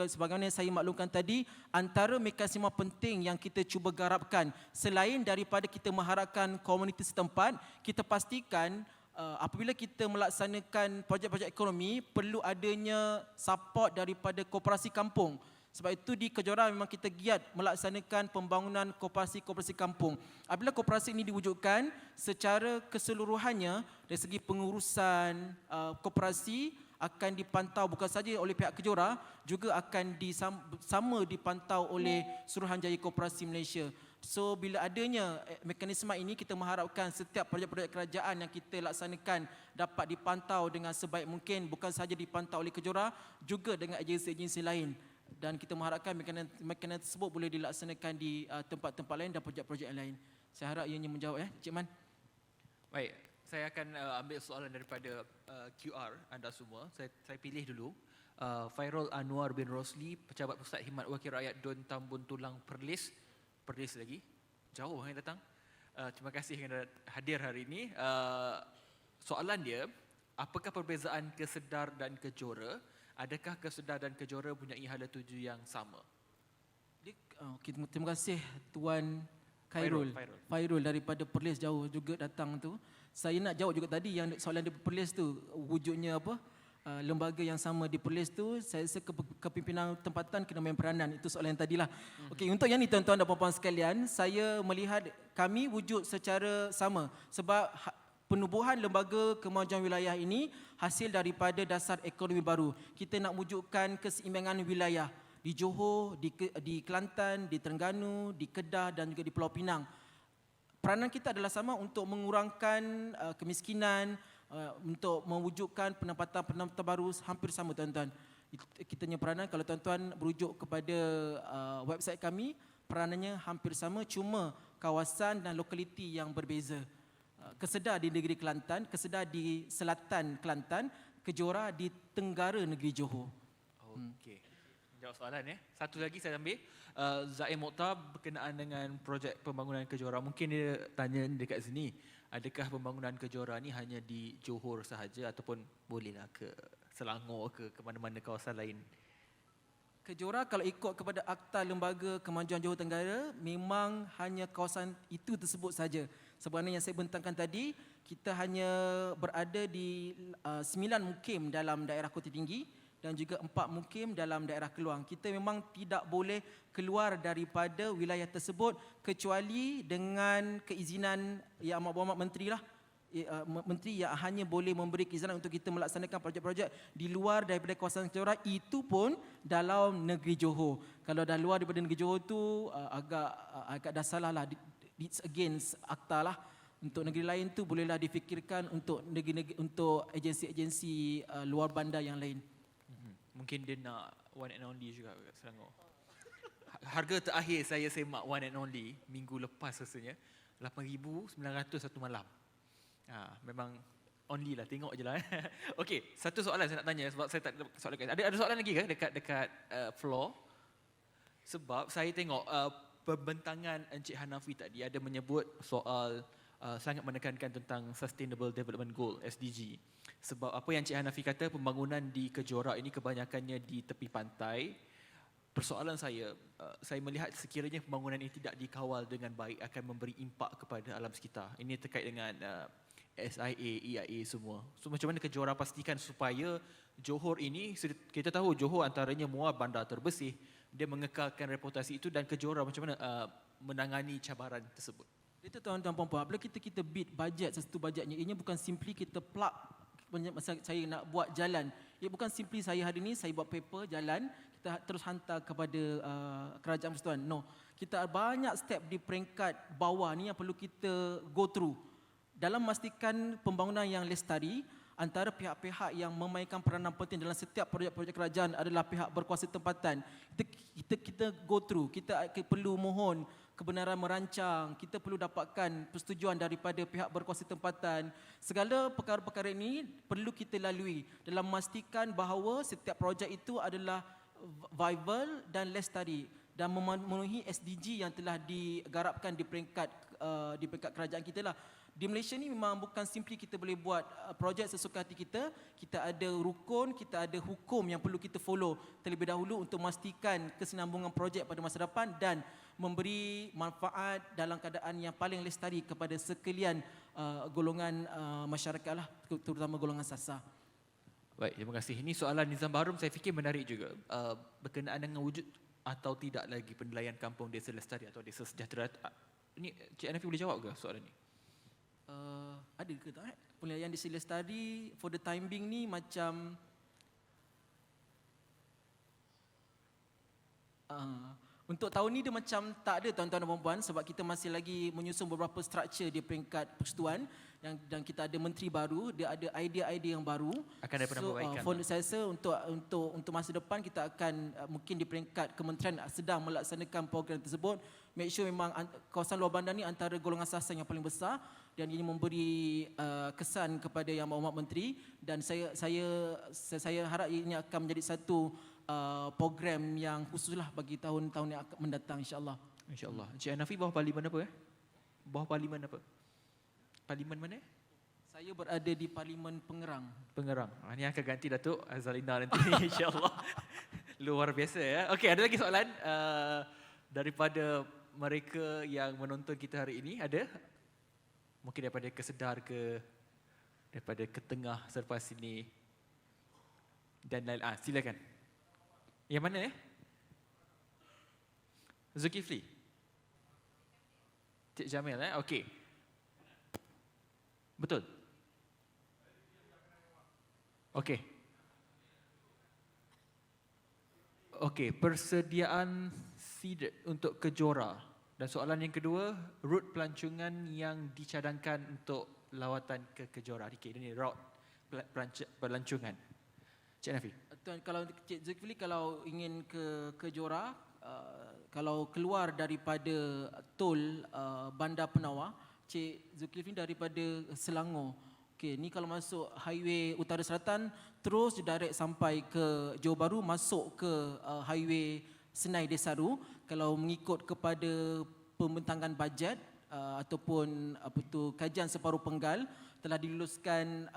sebagaimana saya maklumkan tadi, antara mekanisme penting yang kita cuba garapkan selain daripada kita mengharapkan komuniti setempat, kita pastikan apabila kita melaksanakan projek-projek ekonomi, perlu adanya support daripada koperasi kampung. Sebab itu di Kejora memang kita giat melaksanakan pembangunan koperasi-koperasi kampung. Apabila koperasi ini diwujudkan secara keseluruhannya, dari segi pengurusan koperasi akan dipantau bukan saja oleh pihak Kejora, juga akan sama dipantau oleh Suruhanjaya Koperasi Malaysia. So bila adanya mekanisme ini, kita mengharapkan setiap projek-projek kerajaan yang kita laksanakan dapat dipantau dengan sebaik mungkin, bukan sahaja dipantau oleh Kejora, juga dengan agensi-agensi lain. Dan kita mengharapkan mekanisme tersebut boleh dilaksanakan di tempat-tempat lain dan projek-projek lain. Saya harap ianya menjawab Cik Man. Baik, saya akan ambil soalan daripada QR anda semua. Saya pilih dulu. Fairul Anwar bin Rosli, Pejabat Pusat Khidmat Wakil Rakyat Dun Tambun Tulang Perlis lagi, jauh yang datang. Terima kasih kerana hadir hari ini. Soalan dia, apakah perbezaan Kesedar dan Kejora? Adakah Kesedar dan Kejora mempunyai hala tuju yang sama? Terima kasih Tuan Khairul. Fairul daripada Perlis jauh juga datang tu. Saya nak jawab juga tadi yang soalan di Perlis tu, wujudnya apa? Lembaga yang sama di Perlis tu, saya rasa kepimpinan tempatan kena main peranan. Itu soalan yang tadilah. Okey, untuk yang ni tuan-tuan dan puan-puan sekalian, saya melihat kami wujud secara sama sebab penubuhan Lembaga Kemajuan Wilayah ini hasil daripada dasar ekonomi baru. Kita nak wujudkan keseimbangan wilayah di Johor, di Kelantan, di Terengganu, di Kedah dan juga di Pulau Pinang. Peranan kita adalah sama untuk mengurangkan kemiskinan, untuk mewujudkan pendapatan baru, hampir sama tuan-tuan. Kita punya peranan, kalau tuan-tuan berujuk kepada website kami, peranannya hampir sama, cuma kawasan dan lokaliti yang berbeza. Kesedar di negeri Kelantan, Kesedar di selatan Kelantan, Kejora di tenggara negeri Johor. Okey. Jawab soalan Satu lagi saya ambil. Zaim Mokhtar berkenaan dengan projek pembangunan Kejora. Mungkin dia tanya dekat sini, adakah pembangunan Kejora ni hanya di Johor sahaja ataupun bolehlah ke Selangor ke mana-mana kawasan lain? Kejora kalau ikut kepada Akta Lembaga Kemajuan Johor Tenggara, memang hanya kawasan itu tersebut saja. Sebenarnya yang saya bentangkan tadi, kita hanya berada di 9 mukim dalam daerah Kota Tinggi dan juga 4 mukim dalam daerah Keluang. Kita memang tidak boleh keluar daripada wilayah tersebut kecuali dengan keizinan Yang Amat Berhormat Menteri lah. Menteri yang hanya boleh memberi keizinan untuk kita melaksanakan projek-projek di luar daripada kawasan Kejora, itu pun dalam negeri Johor. Kalau dah luar daripada negeri Johor tu agak dah salah lah, it's against akta lah. Untuk negeri lain tu bolehlah difikirkan untuk negeri-negeri, untuk agensi-agensi luar bandar yang lain. Mungkin dia nak one and only juga kat Selangor. Harga terakhir saya semak one and only minggu lepas rasanya 8,900 satu malam. Memang only lah, tengok je lah. Okey, satu soalan saya nak tanya sebab saya tak ada soalan. Ada soalan lagi ke dekat floor? Sebab saya tengok pembentangan Encik Hanafi tadi ada menyebut soal sangat menekankan tentang Sustainable Development Goal SDG. Sebab apa yang Encik Hanafi kata, pembangunan di Kejora ini kebanyakannya di tepi pantai. Persoalan saya melihat sekiranya pembangunan ini tidak dikawal dengan baik akan memberi impak kepada alam sekitar. Ini terkait dengan SIA, EIA semua. So macam mana Kejora pastikan supaya Johor ini, kita tahu Johor antaranya muar bandar terbersih, dia mengekalkan reputasi itu, dan Kejora macam mana menangani cabaran tersebut? Itu tuan-tuan puan-puan, apabila kita bid bajet, sesuatu bajetnya, ianya bukan simply kita plug, masa saya nak buat jalan. Ia bukan simply saya hari ini, saya buat paper, jalan, kita terus hantar kepada kerajaan persekutuan. No, kita banyak step di peringkat bawah ni yang perlu kita go through. Dalam memastikan pembangunan yang lestari, antara pihak-pihak yang memainkan peranan penting dalam setiap projek-projek kerajaan adalah pihak berkuasa tempatan. Kita go through, kita perlu mohon kebenaran merancang, kita perlu dapatkan persetujuan daripada pihak berkuasa tempatan. Segala perkara-perkara ini perlu kita lalui dalam memastikan bahawa setiap projek itu adalah viable dan lestari dan memenuhi SDG yang telah digarapkan di peringkat kerajaan kita lah. Di Malaysia ni memang bukan simply kita boleh buat projek sesuka hati kita. Kita ada rukun, kita ada hukum yang perlu kita follow terlebih dahulu untuk memastikan kesinambungan projek pada masa depan dan memberi manfaat dalam keadaan yang paling lestari kepada sekalian golongan masyarakat lah, terutama golongan sasar. Baik, terima kasih. Ini soalan Nizam Baharum saya fikir menarik juga. Berkenaan dengan wujud atau tidak lagi penilaian kampung desa lestari atau desa sejahtera. Ini Cik Hanafi boleh jawab ke soalan ni? Ada ke tak? Penilaian desa lestari for the time being ni macam untuk tahun ni dia macam tak ada tuan-tuan dan puan-puan, sebab kita masih lagi menyusun beberapa struktur di peringkat persekutuan dan kita ada menteri baru, dia ada idea-idea yang baru. Akan ada penambahbaikan. For saya rasa untuk masa depan kita akan mungkin di peringkat kementerian sedang melaksanakan program tersebut. Make sure memang kawasan luar bandar ni antara golongan sasar yang paling besar dan ini memberi kesan kepada Yang Berhormat Menteri, dan saya harap ini akan menjadi satu program yang khususlah bagi tahun-tahun yang akan mendatang, insya-Allah. Insya-Allah. Encik Hanafi bawah parlimen apa? Bawah parlimen apa? Parlimen mana? Saya berada di Parlimen Pengerang. Pengerang. Ini akan ganti Datuk Azalina nanti insya-Allah. Luar biasa ya. Okey, ada lagi soalan daripada mereka yang menonton kita hari ini, ada? Mungkin daripada Kesedar ke, daripada Ketengah selepas ini dan lain. Silakan. Yang mana Zulkifli? Cik Jamil okey. Betul. Okey. Okey, persediaan seed untuk Kejora. Dan soalan yang kedua, rut pelancongan yang dicadangkan untuk lawatan ke Kejora. Ini route pelancongan. Cik Hanafi. Tuan, kalau Cik Zulkifli kalau ingin ke Kejora, kalau keluar daripada tol Bandar Penawar, Cik Zulkifli daripada Selangor. Okey, ni kalau masuk highway Utara Selatan terus direct sampai ke Johor Bahru, masuk ke highway Senai Desaru. Kalau mengikut kepada pembentangan bajet ataupun kajian separuh penggal, telah diluluskan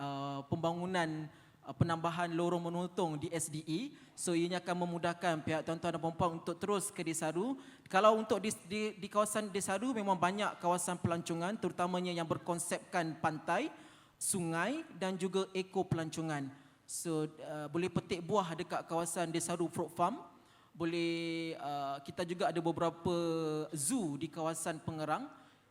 pembangunan penambahan lorong menuntung di SDE. So ianya akan memudahkan pihak tuan-tuan dan puan-puan untuk terus ke Desaru. Kalau untuk di kawasan Desaru memang banyak kawasan pelancongan, terutamanya yang berkonsepkan pantai, sungai dan juga eko pelancongan. So boleh petik buah dekat kawasan Desaru Fruit Farm. Boleh kita juga ada beberapa zoo di kawasan Pengerang.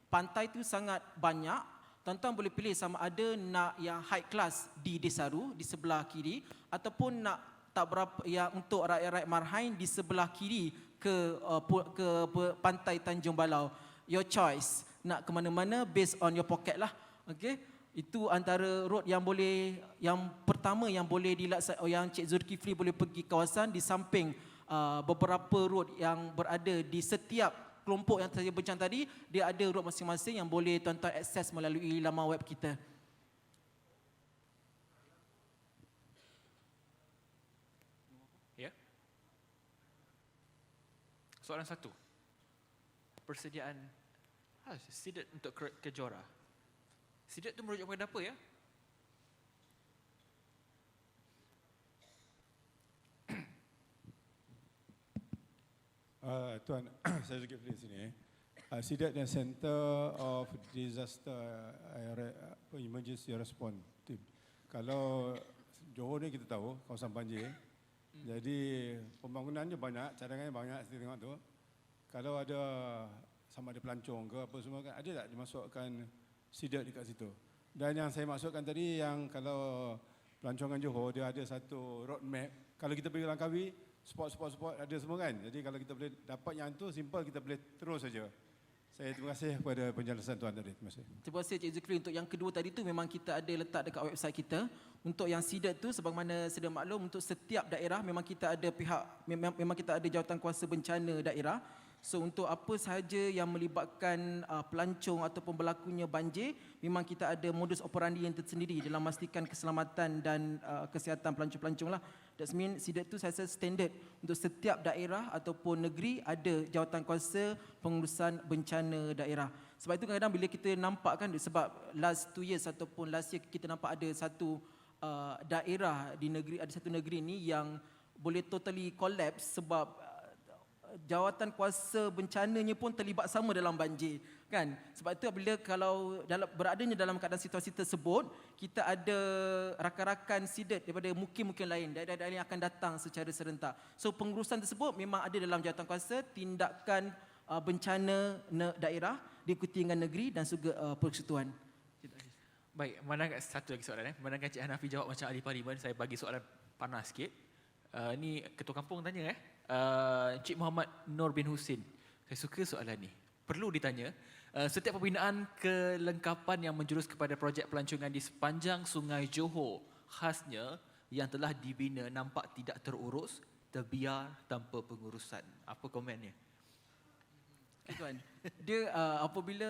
Pantai tu sangat banyak. Tuan-tuan boleh pilih sama ada nak yang high class di Desaru di sebelah kiri ataupun nak tak berapa yang untuk rakyat-rakyat marhain di sebelah kiri ke pantai Tanjung Balau. Your choice. nak ke mana-mana based on your pocket lah. Okay. Itu antara road yang boleh, yang pertama yang boleh dilaksanakan, yang Cik Zulkifli boleh pergi kawasan di samping beberapa road yang berada di setiap kelompok yang saya bincang tadi, dia ada road masing-masing yang boleh tuan-tuan akses melalui laman web kita. Ya. Soalan 1. Persediaan sidat untuk Kejora. Sidat tu merujuk kepada apa ya? Tuan, saya Zulkifli di sini. SIDAT dan Center of Disaster Emergency Response Team. Kalau Johor ni kita tahu kawasan banjir. Jadi pembangunannya banyak, cadangannya banyak, saya tengok tu. Kalau ada sama ada pelancong ke apa semua kan, ada tak dimasukkan SIDAT dekat situ? Dan yang saya masukkan tadi, yang kalau pelancongan Johor dia ada satu road map. Kalau kita pergi Langkawi, spot ada semua kan. Jadi kalau kita boleh dapat yang tu simple, kita boleh terus saja. Saya terima kasih kepada penjelasan tuan tadi. Terima kasih. Terima kasih Cik Zulkifli. Untuk yang kedua tadi tu memang kita ada letak dekat website kita. Untuk yang SIDAT tu sebagaimana sedia maklum, untuk setiap daerah memang kita ada memang kita ada jawatankuasa bencana daerah. So untuk apa sahaja yang melibatkan pelancong ataupun berlakunya banjir, memang kita ada modus operandi yang tersendiri dalam memastikan keselamatan dan kesihatan pelancong-pelancong lah. That means SIDAT tu saya rasa standard untuk setiap daerah ataupun negeri ada jawatankuasa pengurusan bencana daerah. Sebab itu kadang-kadang bila kita nampak kan, sebab last 2 years ataupun last year kita nampak ada satu daerah di negeri, ada satu negeri ni yang boleh totally collapse sebab jawatan kuasa bencananya pun terlibat sama dalam banjir kan. Sebab itu bila kalau beradanya dalam keadaan situasi tersebut, kita ada rakan-rakan SIDAT daripada mukim-mukim lain, daerah-daerah yang akan datang secara serentak. So pengurusan tersebut memang ada dalam jawatan kuasa tindakan bencana daerah diikuti dengan negeri dan juga persekutuan. Baik, satu lagi soalan. Memandangkan Cik Hanafi jawab macam ahli parlimen, saya bagi soalan panas sikit. Ni Ketua Kampung tanya Cik Muhammad Nur bin Husin. Saya suka soalan ni. Perlu ditanya, setiap pembinaan kelengkapan yang menjurus kepada projek pelancongan di sepanjang Sungai Johor, khasnya yang telah dibina nampak tidak terurus, terbiar tanpa pengurusan. Apa komennya? Tuan, dia apabila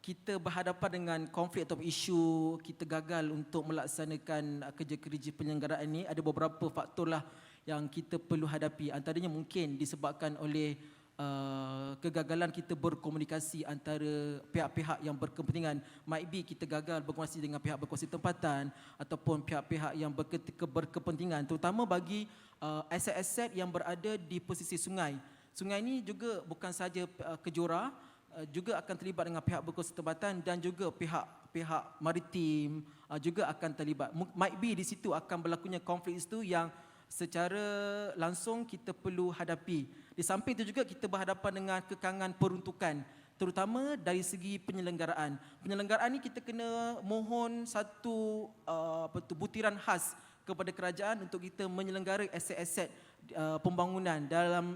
kita berhadapan dengan konflik atau isu kita gagal untuk melaksanakan kerja-kerja penyelenggaraan ini, ada beberapa faktor lah yang kita perlu hadapi. Antaranya mungkin disebabkan oleh kegagalan kita berkomunikasi antara pihak-pihak yang berkepentingan. Might be kita gagal berkomunikasi dengan pihak berkuasa tempatan ataupun pihak-pihak yang berkepentingan, terutama bagi aset-aset yang berada di pesisir sungai. Sungai ini juga bukan sahaja Kejora, juga akan terlibat dengan pihak berkuasa tempatan dan juga pihak maritim juga akan terlibat. Might be di situ akan berlakunya konflik itu yang secara langsung kita perlu hadapi. Di samping itu juga kita berhadapan dengan kekangan peruntukan, terutama dari segi penyelenggaraan. Penyelenggaraan ni kita kena mohon satu butiran khas kepada kerajaan untuk kita menyelenggarai aset-aset pembangunan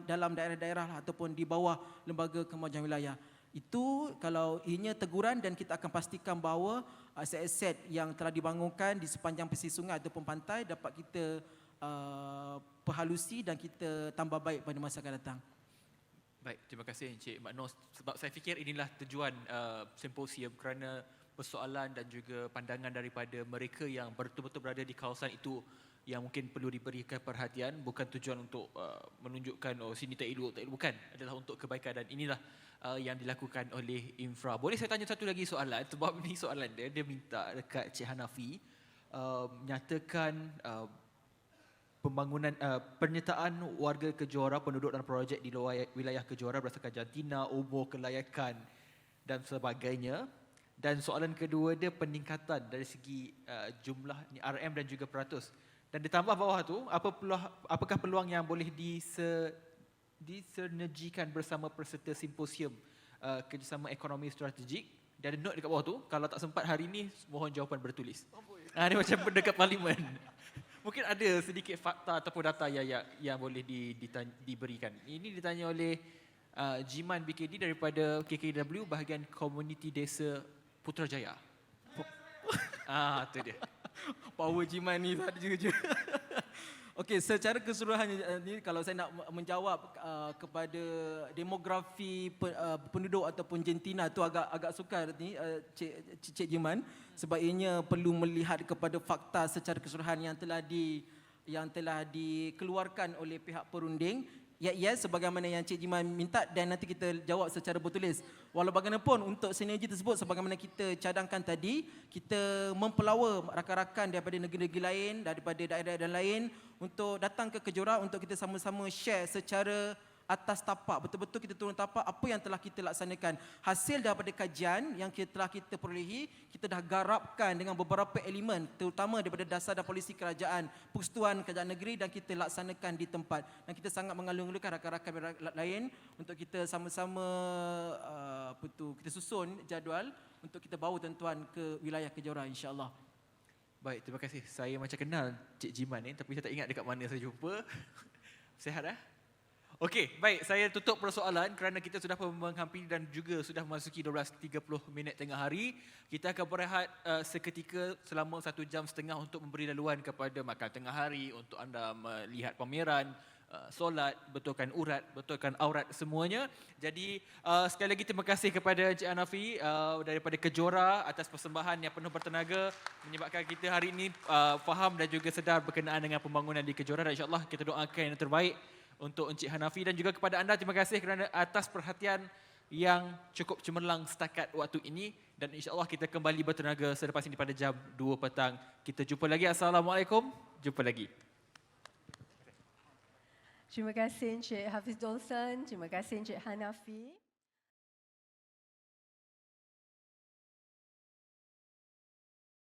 dalam daerah-daerah ataupun di bawah lembaga kemajuan wilayah. Itu kalau ianya teguran, dan kita akan pastikan bahawa aset-aset yang telah dibangunkan di sepanjang pesisir sungai ataupun pantai dapat kita perhalusi dan kita tambah baik pada masa akan datang. Baik, terima kasih Encik Mak Nos. Sebab saya fikir inilah tujuan simposium, kerana persoalan dan juga pandangan daripada mereka yang betul-betul berada di kawasan itu yang mungkin perlu diberikan perhatian, bukan tujuan untuk menunjukkan sini tak elok, bukan, adalah untuk kebaikan, dan inilah yang dilakukan oleh Infra. Boleh saya tanya satu lagi soalan, sebab ini soalan dia minta dekat Cik Hanafi nyatakan pembangunan penyertaan warga Kejora, penduduk dan projek di wilayah Kejora berdasarkan jantina, umur, kelayakan dan sebagainya. Dan soalan kedua dia peningkatan dari segi jumlah RM dan juga peratus. Dan ditambah bawah tu, apakah peluang yang boleh disinergikan bersama peserta simposium kerjasama ekonomi strategik. Dan note dekat bawah tu, kalau tak sempat hari ini, mohon jawapan bertulis. Ini macam dekat parlimen. Mungkin ada sedikit fakta ataupun data yang boleh diberikan. Ini ditanya oleh Jiman BKD daripada KKW bahagian Komuniti Desa Putrajaya. Itu dia. Power Jiman ni tak ada je. Okey, secara keseluruhan ni kalau saya nak menjawab kepada demografi penduduk ataupun jantina tu agak sukar ni Cik Jiman, sebab ianya perlu melihat kepada fakta secara keseluruhan yang telah dikeluarkan oleh pihak perunding. Ya, sebagaimana yang Cik Jiman minta, dan nanti kita jawab secara bertulis. Walau bagaimanapun untuk sinergi tersebut, sebagaimana kita cadangkan tadi, kita mempelawa rakan-rakan daripada negeri-negeri lain, daripada daerah-daerah lain untuk datang ke Kejora untuk kita sama-sama share secara atas tapak, betul-betul kita turun tapak apa yang telah kita laksanakan. Hasil daripada kajian yang telah kita perolehi, kita dah garapkan dengan beberapa elemen, terutama daripada dasar dan polisi kerajaan, persekutuan kerajaan negeri, dan kita laksanakan di tempat. Dan kita sangat mengalung-alungkan rakan-rakan lain untuk kita sama-sama kita susun jadual untuk kita bawa tuan-tuan ke wilayah Kejora, insya-Allah. Baik, terima kasih. Saya macam kenal Cik Jiman ni, tapi saya tak ingat dekat mana saya jumpa. Sihat Okey, baik. Saya tutup persoalan kerana kita sudah menghampiri dan juga sudah memasuki 12.30 minit tengah hari. Kita akan berehat seketika selama 1 jam setengah untuk memberi laluan kepada makan tengah hari, untuk anda melihat pameran, solat, betulkan urat, betulkan aurat semuanya. Jadi sekali lagi terima kasih kepada Encik Hanafi daripada Kejora atas persembahan yang penuh bertenaga menyebabkan kita hari ini faham dan juga sedar berkenaan dengan pembangunan di Kejora, dan insya-Allah kita doakan yang terbaik untuk Encik Hanafi, dan juga kepada anda terima kasih kerana atas perhatian yang cukup cemerlang setakat waktu ini, dan insya-Allah kita kembali bertenaga selepas ini pada jam 2 petang. Kita jumpa lagi. Assalamualaikum. Jumpa lagi. Terima kasih Encik Hafiz Dolson, terima kasih Encik Hanafi.